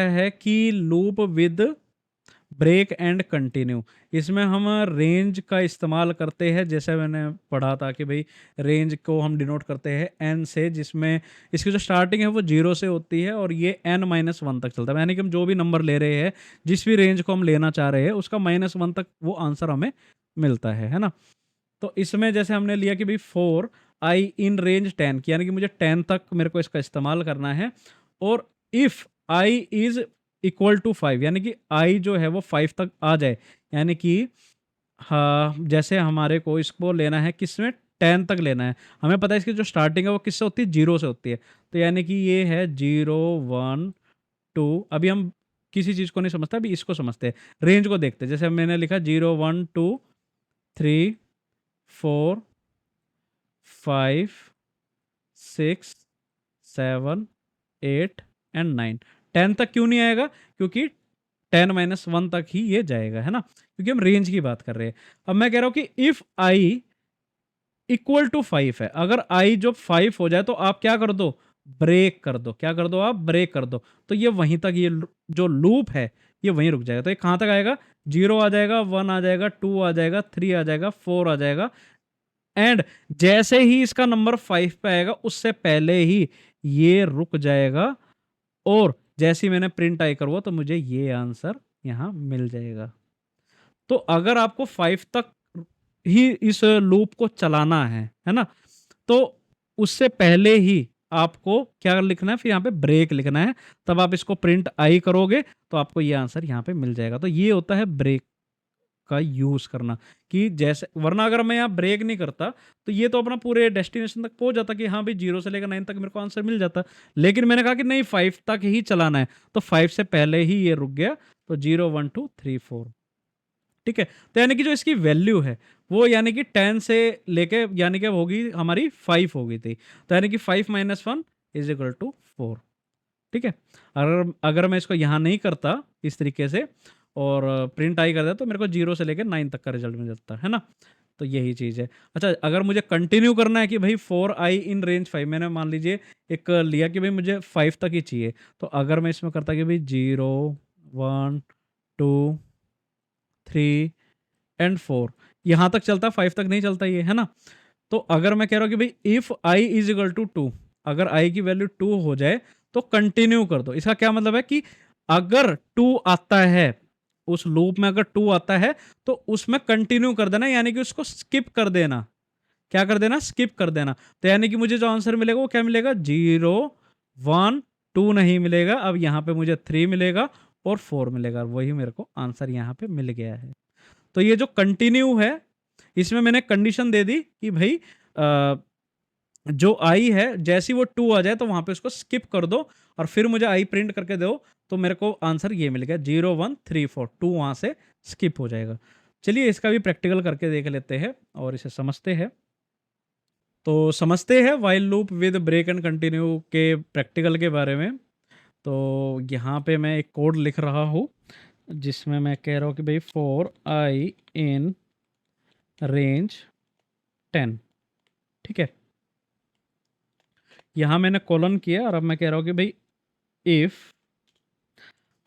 A: है कि loop with break and continue. इसमें हम रेंज का इस्तेमाल करते हैं, जैसे मैंने पढ़ा था कि भाई रेंज को हम डिनोट करते हैं n से, जिसमें इसकी जो स्टार्टिंग है वो 0 से होती है और ये n-1 तक चलता है। यानी कि हम जो भी नंबर ले रहे हैं, जिस भी रेंज को हम लेना चाह रहे हैं, उसका -1 तक वो आंसर हमें मिलता है ना। तो इसमें जैसे हमने लिया कि भाई 4 i इन रेंज 10 की, यानी कि मुझे 10 तक मेरे को इसका इस्तेमाल करना है। और if i is equal to 5, यानी कि i जो है वो 5 तक आ जाए, यानी कि हाँ, जैसे हमारे को इसको लेना है किसमें, 10 तक लेना है। हमें पता है इसकी जो स्टार्टिंग है वो किससे होती है, 0 से होती है। तो यानी कि ये है 0 1 2। अभी हम किसी चीज़ को नहीं समझते, अभी इसको समझते हैं, रेंज को देखते हैं। जैसे मैंने लिखा 0 1 2 3 4 5 6 7 8 एंड 9। 10 तक क्यों नहीं आएगा, क्योंकि 10-1 तक ही ये जाएगा, है ना, क्योंकि हम रेंज की बात कर रहे हैं। अब मैं कह रहा हूं कि इफ i इक्वल टू 5 है, अगर i जो 5 हो जाए तो आप क्या कर दो, ब्रेक कर दो। क्या कर दो, आप ब्रेक कर दो। तो ये वहीं तक, ये जो लूप है ये वहीं रुक जाएगा। तो ये कहां तक आएगा, 0 आ जाएगा, 1 आ जाएगा, 2 आ जाएगा, 3 आ जाएगा, 4 आ जाएगा, एंड जैसे ही इसका नंबर 5 पे आएगा उससे पहले ही ये रुक जाएगा, और जैसे ही मैंने प्रिंट आई करूँगा तो मुझे ये आंसर यहाँ मिल जाएगा। तो अगर आपको 5 तक ही इस लूप को चलाना है ना, तो उससे पहले ही आपको क्या लिखना है, फिर यहाँ पे ब्रेक लिखना है। तब आप इसको प्रिंट आई करोगे तो आपको ये आंसर यहाँ पे मिल जाएगा। तो ये होता है ब्रेक का यूज़ करना कि जैसे, वरना अगर मैं यहाँ ब्रेक नहीं करता तो ये तो अपना पूरे डेस्टिनेशन तक पहुँच जाता कि हाँ भाई 0 से लेकर 9 तक मेरे को आंसर मिल जाता। लेकिन मैंने कहा कि नहीं 5 तक ही चलाना है, तो 5 से पहले ही ये रुक गया, तो 0 1 2 3 4। ठीक है? तो यानी कि जो इसकी वैल्यू है वो यानी कि 10 से लेके यानी कि होगी हमारी 5 हो गई थी। तो यानी कि 5 माइनस 1 इज़ इक्वल टू 4। ठीक है? अगर अगर मैं इसको यहाँ नहीं करता इस तरीके से और प्रिंट आई कर देता तो मेरे को 0 से लेके 9 तक का रिज़ल्ट मिल जाता, है ना? तो यही चीज़ है। अच्छा, अगर मुझे कंटिन्यू करना है कि भई 4 आई इन रेंज 5, मैंने मान लीजिए एक लिया कि भई मुझे 5 तक ही चाहिए। तो अगर मैं इसमें करता कि भई 0 1 2 3 एंड 4, यहाँ तक चलता, 5 तक नहीं चलता ये, है ना? तो अगर मैं कह रहा हूँ कि भाई if I is equal to 2, अगर आई की वैल्यू 2 हो जाए तो कंटिन्यू कर दो। इसका क्या मतलब है कि अगर 2 आता है, उस लूप में अगर 2 आता है तो उसमें कंटिन्यू कर देना, यानी कि उसको स्किप कर देना। क्या कर देना? स्किप कर देना। तो यानी कि मुझे जो आंसर मिलेगा वो क्या मिलेगा? 0 1 2 नहीं मिलेगा, अब यहाँ पे मुझे 3 मिलेगा और 4 मिलेगा। वही मेरे को आंसर यहाँ पे मिल गया है। तो ये जो कंटिन्यू है, इसमें मैंने कंडीशन दे दी कि भाई जो आई है जैसी वो 2 आ जाए तो वहां पे उसको स्किप कर दो और फिर मुझे आई प्रिंट करके दो, तो मेरे को आंसर ये मिल गया 0 1 3 4। 2 वहां से स्किप हो जाएगा। चलिए इसका भी प्रैक्टिकल करके देख लेते हैं और इसे समझते हैं। तो समझते हैं while loop with break and continue के प्रैक्टिकल के बारे में। तो यहाँ पे मैं एक कोड लिख रहा हूँ जिसमें मैं कह रहा हूँ कि भाई 4 i इन रेंज 10। ठीक है, यहाँ मैंने कॉलन किया और अब मैं कह रहा हूँ कि भाई if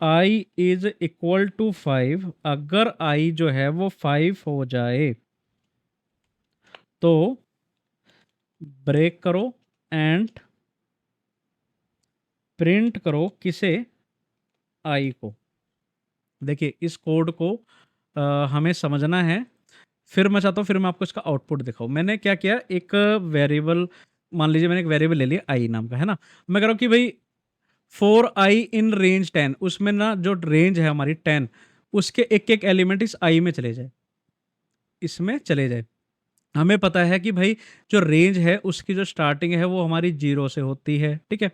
A: i is equal to 5, अगर i जो है वो 5 हो जाए तो ब्रेक करो एंड प्रिंट करो किसे? i को। देखिए इस कोड को हमें समझना है। फिर मैं चाहता हूँ फिर मैं आपको इसका आउटपुट दिखाऊँ। मैंने क्या किया, एक वेरिएबल, मान लीजिए मैंने एक वेरिएबल ले लिया i नाम का, है ना? मैं कह रहा हूँ कि भाई 4i इन रेंज 10, उसमें ना जो रेंज है हमारी 10, उसके एक एक एलिमेंट इस i में चले जाए, इसमें चले जाए। हमें पता है कि भाई जो रेंज है उसकी जो स्टार्टिंग है वो हमारी 0 से होती है। ठीक है,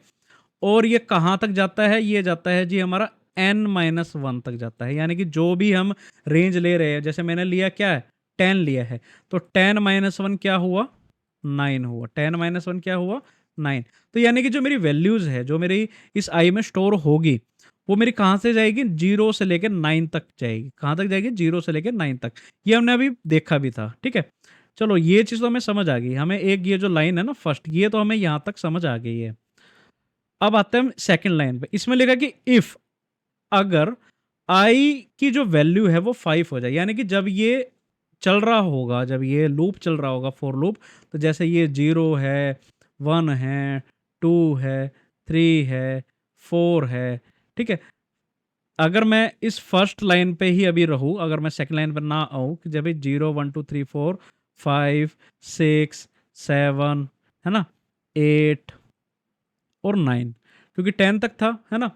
A: और ये कहाँ तक जाता है? ये जाता है जी हमारा n-1 तक जाता है। यानी कि जो भी हम रेंज ले रहे हैं, जैसे मैंने लिया क्या है? 10 लिया है, तो 10-1 क्या हुआ? 9 हुआ। 10-1 क्या हुआ? 9। तो यानी कि जो मेरी वैल्यूज है, जो मेरी इस आई में स्टोर होगी, वो मेरी कहाँ से जाएगी? 0 से लेकर 9 तक जाएगी। कहाँ तक जाएगी? 0 से लेकर 9 तक। ये हमने अभी देखा भी था। ठीक है, चलो ये चीज़ तो हमें समझ आ गई। हमें एक ये जो लाइन है ना फर्स्ट, ये तो हमें यहाँ तक समझ आ गई है। अब आते हैं हम सेकंड लाइन पे। इसमें लिखा कि इफ, अगर आई की जो वैल्यू है वो 5 हो जाए, यानी कि जब ये चल रहा होगा, जब ये लूप चल रहा होगा फॉर लूप, तो जैसे ये 0 है, 1 है, 2 है, 3 है, 4 है। ठीक है, अगर मैं इस फर्स्ट लाइन पे ही अभी रहूं, अगर मैं सेकंड लाइन पर ना आऊं कि जब 0 1 2 3 4 5 6 7, है ना, 8 और 9, क्योंकि 10 तक था, है ना?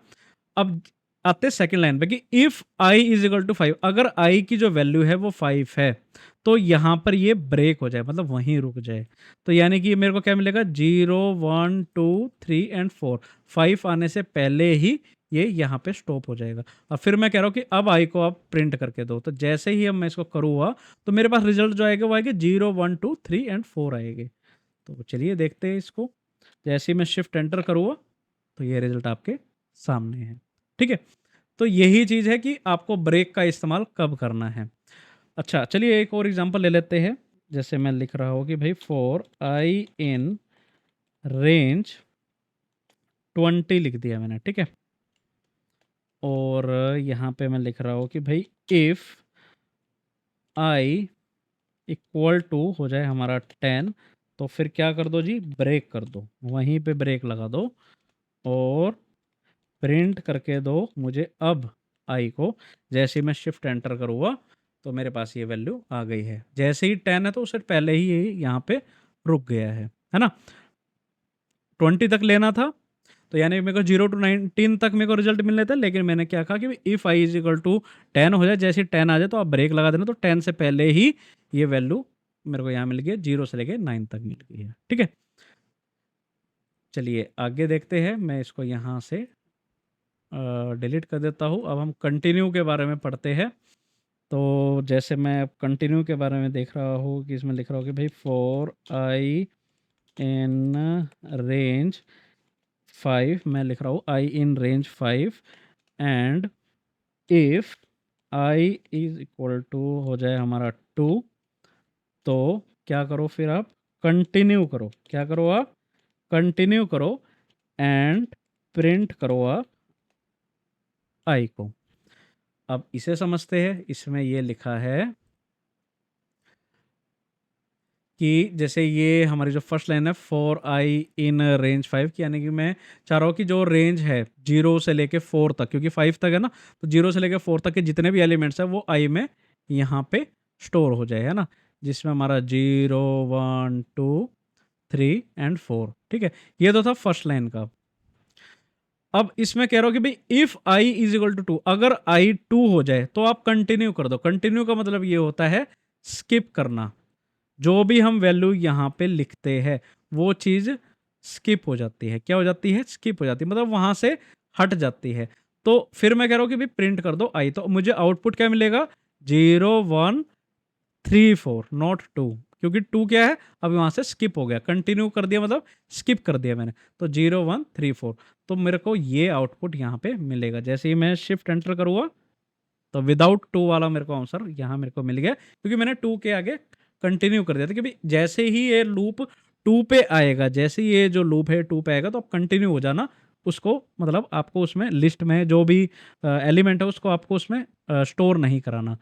A: अब आते सेकंड लाइन पे कि if i is equal to 5, अगर i की जो वैल्यू है वो 5 है तो यहाँ पर ये ब्रेक हो जाए, मतलब वहीं रुक जाए। तो यानी कि मेरे को क्या मिलेगा? 0 1 2 3 एंड 4, 5 आने से पहले ही ये यहाँ पे स्टॉप हो जाएगा। अब फिर मैं कह रहा हूँ कि अब i को आप प्रिंट करके दो। तो जैसे ही अब मैं इसको करूँगा तो मेरे पास रिजल्ट जो आएगा वो आएगा 0 1 2 3 एंड 4 आएंगे। तो चलिए देखते हैं इसको। जैसे ही मैं शिफ्ट एंटर करूँगा तो ये रिजल्ट आपके सामने है। ठीक है, तो यही चीज़ है कि आपको ब्रेक का इस्तेमाल कब करना है। अच्छा, चलिए एक और एग्जांपल ले लेते हैं। जैसे मैं लिख रहा हूँ कि भाई 4i इन रेंज 20 लिख दिया मैंने। ठीक है, और यहाँ पे मैं लिख रहा हूँ कि भाई इफ़ i इक्वल टू हो जाए हमारा 10, तो फिर क्या कर दो जी? ब्रेक कर दो, वहीं पे ब्रेक लगा दो और प्रिंट करके दो मुझे अब आई को। जैसे ही मैं शिफ्ट एंटर करूँगा तो मेरे पास ये वैल्यू आ गई है। जैसे ही 10 है तो उससे पहले ही ये यहाँ पे रुक गया है ना? 20 तक लेना था, तो यानी मेरे को 0 to 19 तक मेरे को रिजल्ट मिलने थे, लेकिन मैंने क्या कहा कि if I is equal to 10 हो जाए, जैसे 10 आ जाए तो आप ब्रेक लगा देना, तो 10 से पहले ही ये वैल्यू मेरे को यहाँ मिल गई, 0 से लेके 9 तक मिल गई है। ठीक है, चलिए आगे देखते हैं। मैं इसको यहाँ से डिलीट कर देता हूँ। अब हम कंटिन्यू के बारे में पढ़ते हैं। तो जैसे मैं कंटिन्यू के बारे में देख रहा हूँ कि इसमें लिख रहा हूँ कि भाई फॉर आई इन रेंज 5, मैं लिख रहा हूँ i in range 5 and if I is equal to हो जाए हमारा 2, तो क्या करो फिर आप कंटिन्यू करो। क्या करो आप कंटिन्यू करो एंड प्रिंट करो आप आई को। अब इसे समझते हैं। इसमें ये लिखा है कि जैसे ये हमारी जो फर्स्ट लाइन है फॉर आई इन रेंज 5 की, यानी कि मैं चाह रहा हूँ कि जो रेंज है 0 से लेके 4 तक, क्योंकि 5 तक है ना, तो 0 से लेके 4 तक के जितने भी एलिमेंट्स हैं वो आई में यहाँ पे स्टोर हो जाए, है ना, जिसमें हमारा 0 1 2 3 एंड 4। ठीक है, ये तो था फर्स्ट लाइन का। अब इसमें कह रहा हूँ कि भाई if I is equal to 2, अगर आई 2 हो जाए तो आप कंटिन्यू कर दो। कंटिन्यू का मतलब ये होता है स्किप करना। जो भी हम वैल्यू यहाँ पे लिखते हैं वो चीज़ स्किप हो जाती है। क्या हो जाती है? स्किप हो जाती है, मतलब वहाँ से हट जाती है। तो फिर मैं कह रहा हूँ कि भाई प्रिंट कर दो आई, तो मुझे आउटपुट क्या मिलेगा? 0 1 3 4, नॉट 2, क्योंकि 2 क्या है, अभी वहाँ से स्किप हो गया। कंटिन्यू कर दिया मतलब स्किप कर दिया मैंने, तो 0 1 3 4, तो मेरे को ये आउटपुट यहाँ पे मिलेगा। जैसे ही मैं शिफ्ट एंटर करूँगा तो विदाउट 2 वाला मेरे को आंसर यहाँ मेरे को मिल गया, क्योंकि मैंने 2 के आगे कंटिन्यू कर दिया था कि भाई जैसे ही ये लूप 2 पे आएगा, जैसे ही ये जो लूप है 2 पे आएगा तो आप कंटिन्यू हो जाना उसको, मतलब आपको उसमें लिस्ट में जो भी एलिमेंट है उसको आपको उसमें स्टोर नहीं कराना।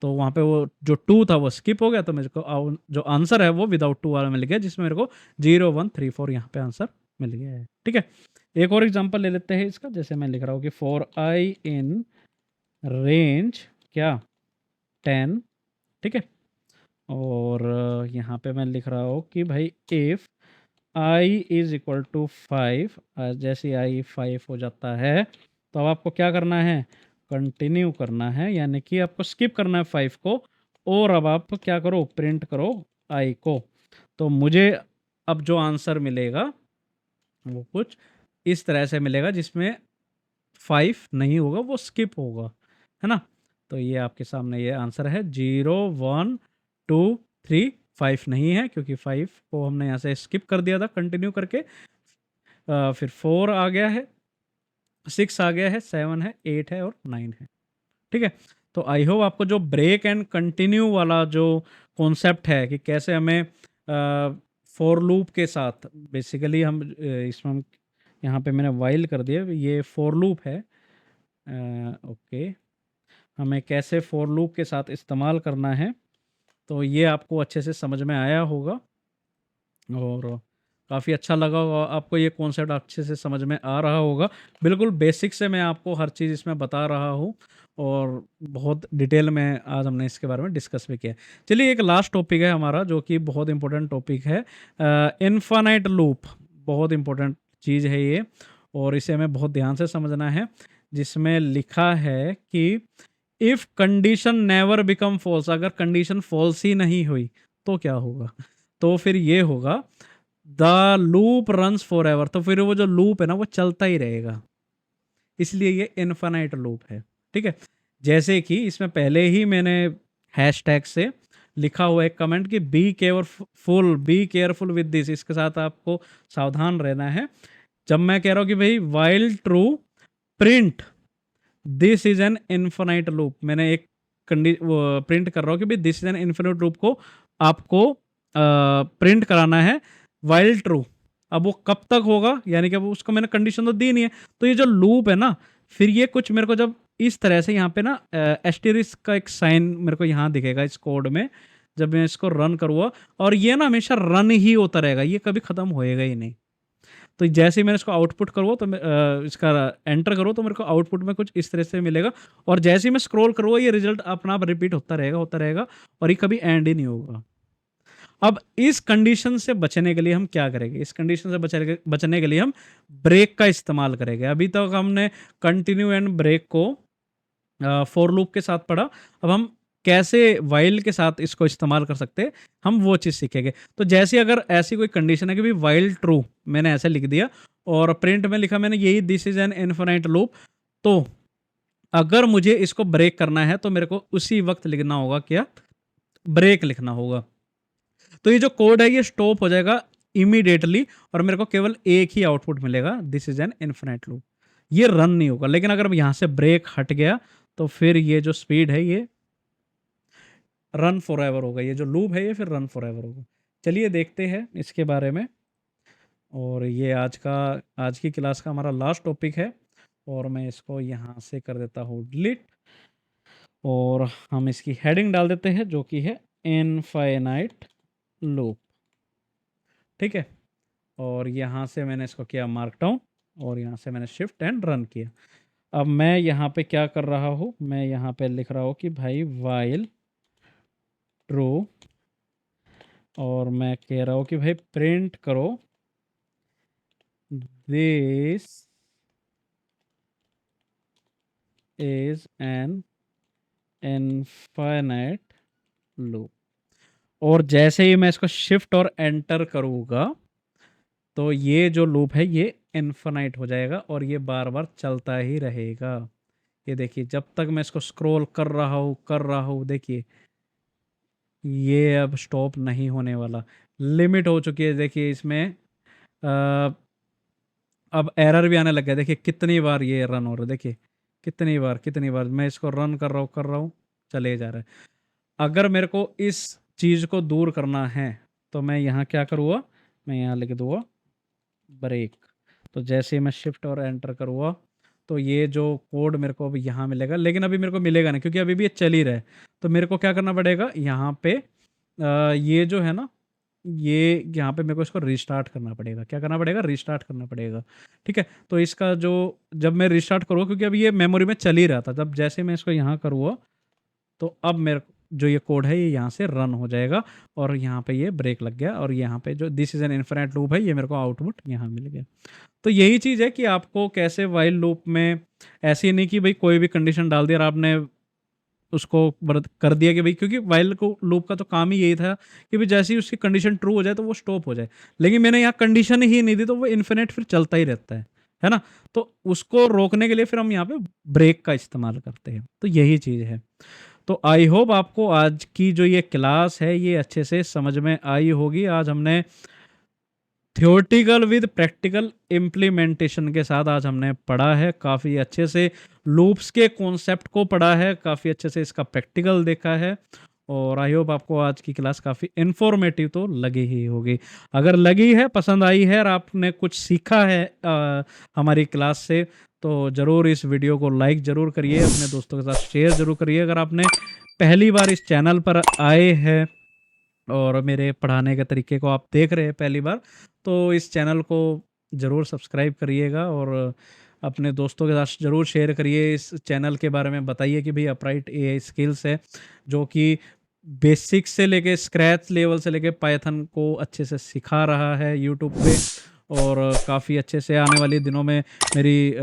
A: तो वहाँ पे वो जो 2 था वो स्किप हो गया, तो मेरे को जो आंसर है वो विदाउट 2 वाला मिल गया, जिसमें मेरे को 0 1 3 4 यहाँ पे आंसर मिल गया है। ठीक है, एक और एग्जांपल ले लेते हैं इसका। जैसे मैं लिख रहा हूँ कि फॉर आई इन रेंज क्या 10। ठीक है, और यहाँ पे मैं लिख रहा हूँ कि भाई if I is equal to 5, जैसे आई 5 हो जाता है तो अब आपको क्या करना है? कंटिन्यू करना है, यानी कि आपको स्किप करना है 5 को, और अब आप क्या करो? प्रिंट करो आई को। तो मुझे अब जो आंसर मिलेगा वो कुछ इस तरह से मिलेगा, जिसमें 5 नहीं होगा, वो स्किप होगा, है ना। तो ये आपके सामने ये आंसर है 0 1 2 3, 5 नहीं है क्योंकि 5 को हमने यहाँ से स्किप कर दिया था कंटिन्यू करके। फिर 4 आ गया है, 6 आ गया है, 7 है, 8 है और 9 है। ठीक है, तो आई होप आपको जो ब्रेक एंड कंटिन्यू वाला जो कॉन्सेप्ट है कि कैसे हमें फॉर लूप के साथ, बेसिकली हम इसमें हम यहाँ पे मैंने वाइल कर दिया, ये फॉर लूप है। ओके, हमें कैसे फॉर लूप के साथ इस्तेमाल करना है, तो ये आपको अच्छे से समझ में आया होगा और काफ़ी अच्छा लगा होगा आपको। ये कॉन्सेप्ट अच्छे से समझ में आ रहा होगा। बिल्कुल बेसिक से मैं आपको हर चीज़ इसमें बता रहा हूँ और बहुत डिटेल में आज हमने इसके बारे में डिस्कस भी किया। चलिए एक लास्ट टॉपिक है हमारा जो कि बहुत इंपॉर्टेंट टॉपिक है, इन्फानाइट लूप। बहुत इंपॉर्टेंट चीज़ है ये और इसे हमें बहुत ध्यान से समझना है, जिसमें लिखा है कि if condition never become false, अगर कंडीशन फॉल्स ही नहीं हुई तो क्या होगा? तो फिर ये होगा the loop runs forever, तो फिर वो जो लूप है ना वो चलता ही रहेगा, इसलिए ये इन्फानाइट लूप है। ठीक है, जैसे कि इसमें पहले ही मैंने हैशटैग से लिखा हुआ एक कमेंट कि बी केयरफुल विद दिस, इसके साथ आपको सावधान रहना है। जब मैं कह रहा हूँ कि भाई while true print this is an infinite loop, मैंने एक प्रिंट कर रहा हूँ कि भाई this is an infinite loop को आपको प्रिंट कराना है वाइल ट्रू। अब वो कब तक होगा, यानी कि अब उसको मैंने कंडीशन तो दी नहीं है, तो ये जो लूप है ना, फिर ये कुछ मेरे को जब इस तरह से यहाँ पे ना एस्टेरिस्क का एक साइन मेरे को यहाँ दिखेगा इस कोड में, जब मैं इसको रन करूँगा, और ये ना हमेशा रन ही होता रहेगा, ये कभी ख़त्म होएगा ही नहीं। तो जैसे ही मैंने इसको आउटपुट करूँ तो इसका एंटर करूँ तो मेरे को आउटपुट में कुछ इस तरह से मिलेगा, और जैसे ही मैं स्क्रॉल करूँगा ये रिजल्ट अपना आप रिपीट होता रहेगा और ये कभी एंड ही नहीं होगा। अब इस कंडीशन से बचने के लिए हम क्या करेंगे? इस कंडीशन से बचने के लिए हम ब्रेक का इस्तेमाल करेंगे। अभी तक हमने कंटिन्यू एंड ब्रेक को फॉर लूप के साथ पढ़ा। अब हम कैसे व्हाइल के साथ इसको इस्तेमाल कर सकते हैं, हम वो चीज़ सीखेंगे। तो जैसे अगर ऐसी कोई कंडीशन है कि भाई व्हाइल ट्रू, मैंने ऐसे लिख दिया और प्रिंट में लिखा मैंने यही this is an infinite loop, तो अगर मुझे इसको ब्रेक करना है तो मेरे को उसी वक्त लिखना होगा क्या? ब्रेक लिखना होगा। तो ये जो कोड है ये स्टॉप हो जाएगा इमीडिएटली और मेरे को केवल एक ही आउटपुट मिलेगा, this is an infinite loop. ये रन नहीं होगा। लेकिन अगर यहाँ से ब्रेक हट गया तो फिर ये जो स्पीड है ये रन फॉर एवर होगा। ये जो लूप है ये फिर रन फॉर एवर होगा। चलिए देखते हैं इसके बारे में। और ये आज की क्लास का हमारा लास्ट टॉपिक है और मैं इसको यहाँ से कर देता हूँ डिलीट और हम इसकी हेडिंग डाल देते हैं जो कि है इनफाइनाइट लूप। ठीक है, और यहाँ से मैंने इसको किया मार्क डाउन और यहाँ से मैंने शिफ्ट एंड रन किया। अब मैं यहाँ पे क्या कर रहा हूँ, मैं यहाँ पे लिख रहा हूँ कि भाई वाइल ट्रू और मैं कह रहा हूँ कि भाई प्रिंट करो this is an infinite loop. और जैसे ही मैं इसको शिफ्ट और एंटर करूँगा तो ये जो लूप है ये इनफिनाइट हो जाएगा और ये बार बार चलता ही रहेगा। ये देखिए जब तक मैं इसको स्क्रॉल कर रहा हूँ देखिए ये अब स्टॉप नहीं होने वाला, लिमिट हो चुकी है। देखिए इसमें अब एरर भी आने लग गया। देखिए कितनी बार ये रन हो रहा है, देखिए कितनी बार मैं इसको रन कर रहा हूँ चले जा रहा है। अगर मेरे को इस चीज़ को दूर करना है तो मैं यहाँ क्या करूँगा, मैं यहाँ लिख दूँगा ब्रेक। तो जैसे ही मैं शिफ्ट और एंटर करूँगा तो ये जो कोड मेरे को अभी यहाँ मिलेगा, लेकिन अभी मेरे को मिलेगा नहीं क्योंकि अभी भी ये चल ही रहा है। तो मेरे को क्या करना पड़ेगा, यहाँ पे ये जो है ना, ये यहाँ पे मेरे को इसको रिस्टार्ट करना पड़ेगा। क्या करना पड़ेगा? रिस्टार्ट करना पड़ेगा। ठीक है, तो इसका जो जब मैं रिस्टार्ट करूँगा क्योंकि अभी ये मेमोरी में चल ही रहा था, जब जैसे मैं इसको यहाँ करूँगा तो अब मेरे जो ये कोड है ये यहाँ से रन हो जाएगा और यहाँ पे ये ब्रेक लग गया और यहाँ पे जो this is an infinite loop है ये मेरे को आउटपुट यहाँ मिल गया। तो यही चीज़ है कि आपको कैसे वाइल लूप में, ऐसी नहीं कि भाई कोई भी कंडीशन डाल दिया और आपने उसको कर दिया कि भाई, क्योंकि वाइल को लूप का तो काम ही यही था कि भाई जैसे ही उसकी कंडीशन ट्रू हो जाए तो वो स्टॉप हो जाए। लेकिन मैंने यहाँ कंडीशन ही नहीं दी तो वो इन्फिनिट फिर चलता ही रहता है ना। तो उसको रोकने के लिए फिर हम यहाँ पे ब्रेक का इस्तेमाल करते हैं। तो यही चीज़ है। तो आई होप आपको आज की जो ये क्लास है ये अच्छे से समझ में आई होगी। आज हमने थ्योरेटिकल विद प्रैक्टिकल इम्प्लीमेंटेशन के साथ आज हमने पढ़ा है, काफ़ी अच्छे से लूप्स के कॉन्सेप्ट को पढ़ा है, काफ़ी अच्छे से इसका प्रैक्टिकल देखा है और आई होप आपको आज की क्लास काफ़ी इन्फॉर्मेटिव तो लगी ही होगी। अगर लगी है, पसंद आई है और आपने कुछ सीखा है हमारी क्लास से तो ज़रूर इस वीडियो को लाइक ज़रूर करिए, अपने दोस्तों के साथ शेयर ज़रूर करिए। अगर आपने पहली बार इस चैनल पर आए हैं और मेरे पढ़ाने के तरीके को आप देख रहे हैं पहली बार तो इस चैनल को ज़रूर सब्सक्राइब करिएगा और अपने दोस्तों के साथ ज़रूर शेयर करिए। इस चैनल के बारे में बताइए कि भाई अपराइट एआई स्किल्स है जो कि बेसिक से लेके स्क्रैच लेवल से लेके पाइथन को अच्छे से सिखा रहा है यूट्यूब पे और काफ़ी अच्छे से आने वाले दिनों में मेरी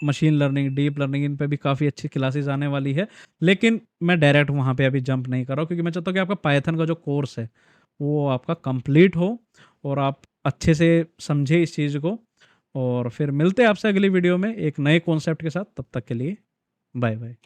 A: मशीन लर्निंग, डीप लर्निंग इन पे भी काफ़ी अच्छी क्लासेस आने वाली है। लेकिन मैं डायरेक्ट वहाँ पे अभी जंप नहीं कर रहा हूँ क्योंकि मैं चाहता हूँ कि आपका पाइथन का जो कोर्स है वो आपका कंप्लीट हो और आप अच्छे से समझे इस चीज़ को। और फिर मिलते हैं आपसे अगली वीडियो में एक नए कॉन्सेप्ट के साथ। तब तक के लिए बाय बाय।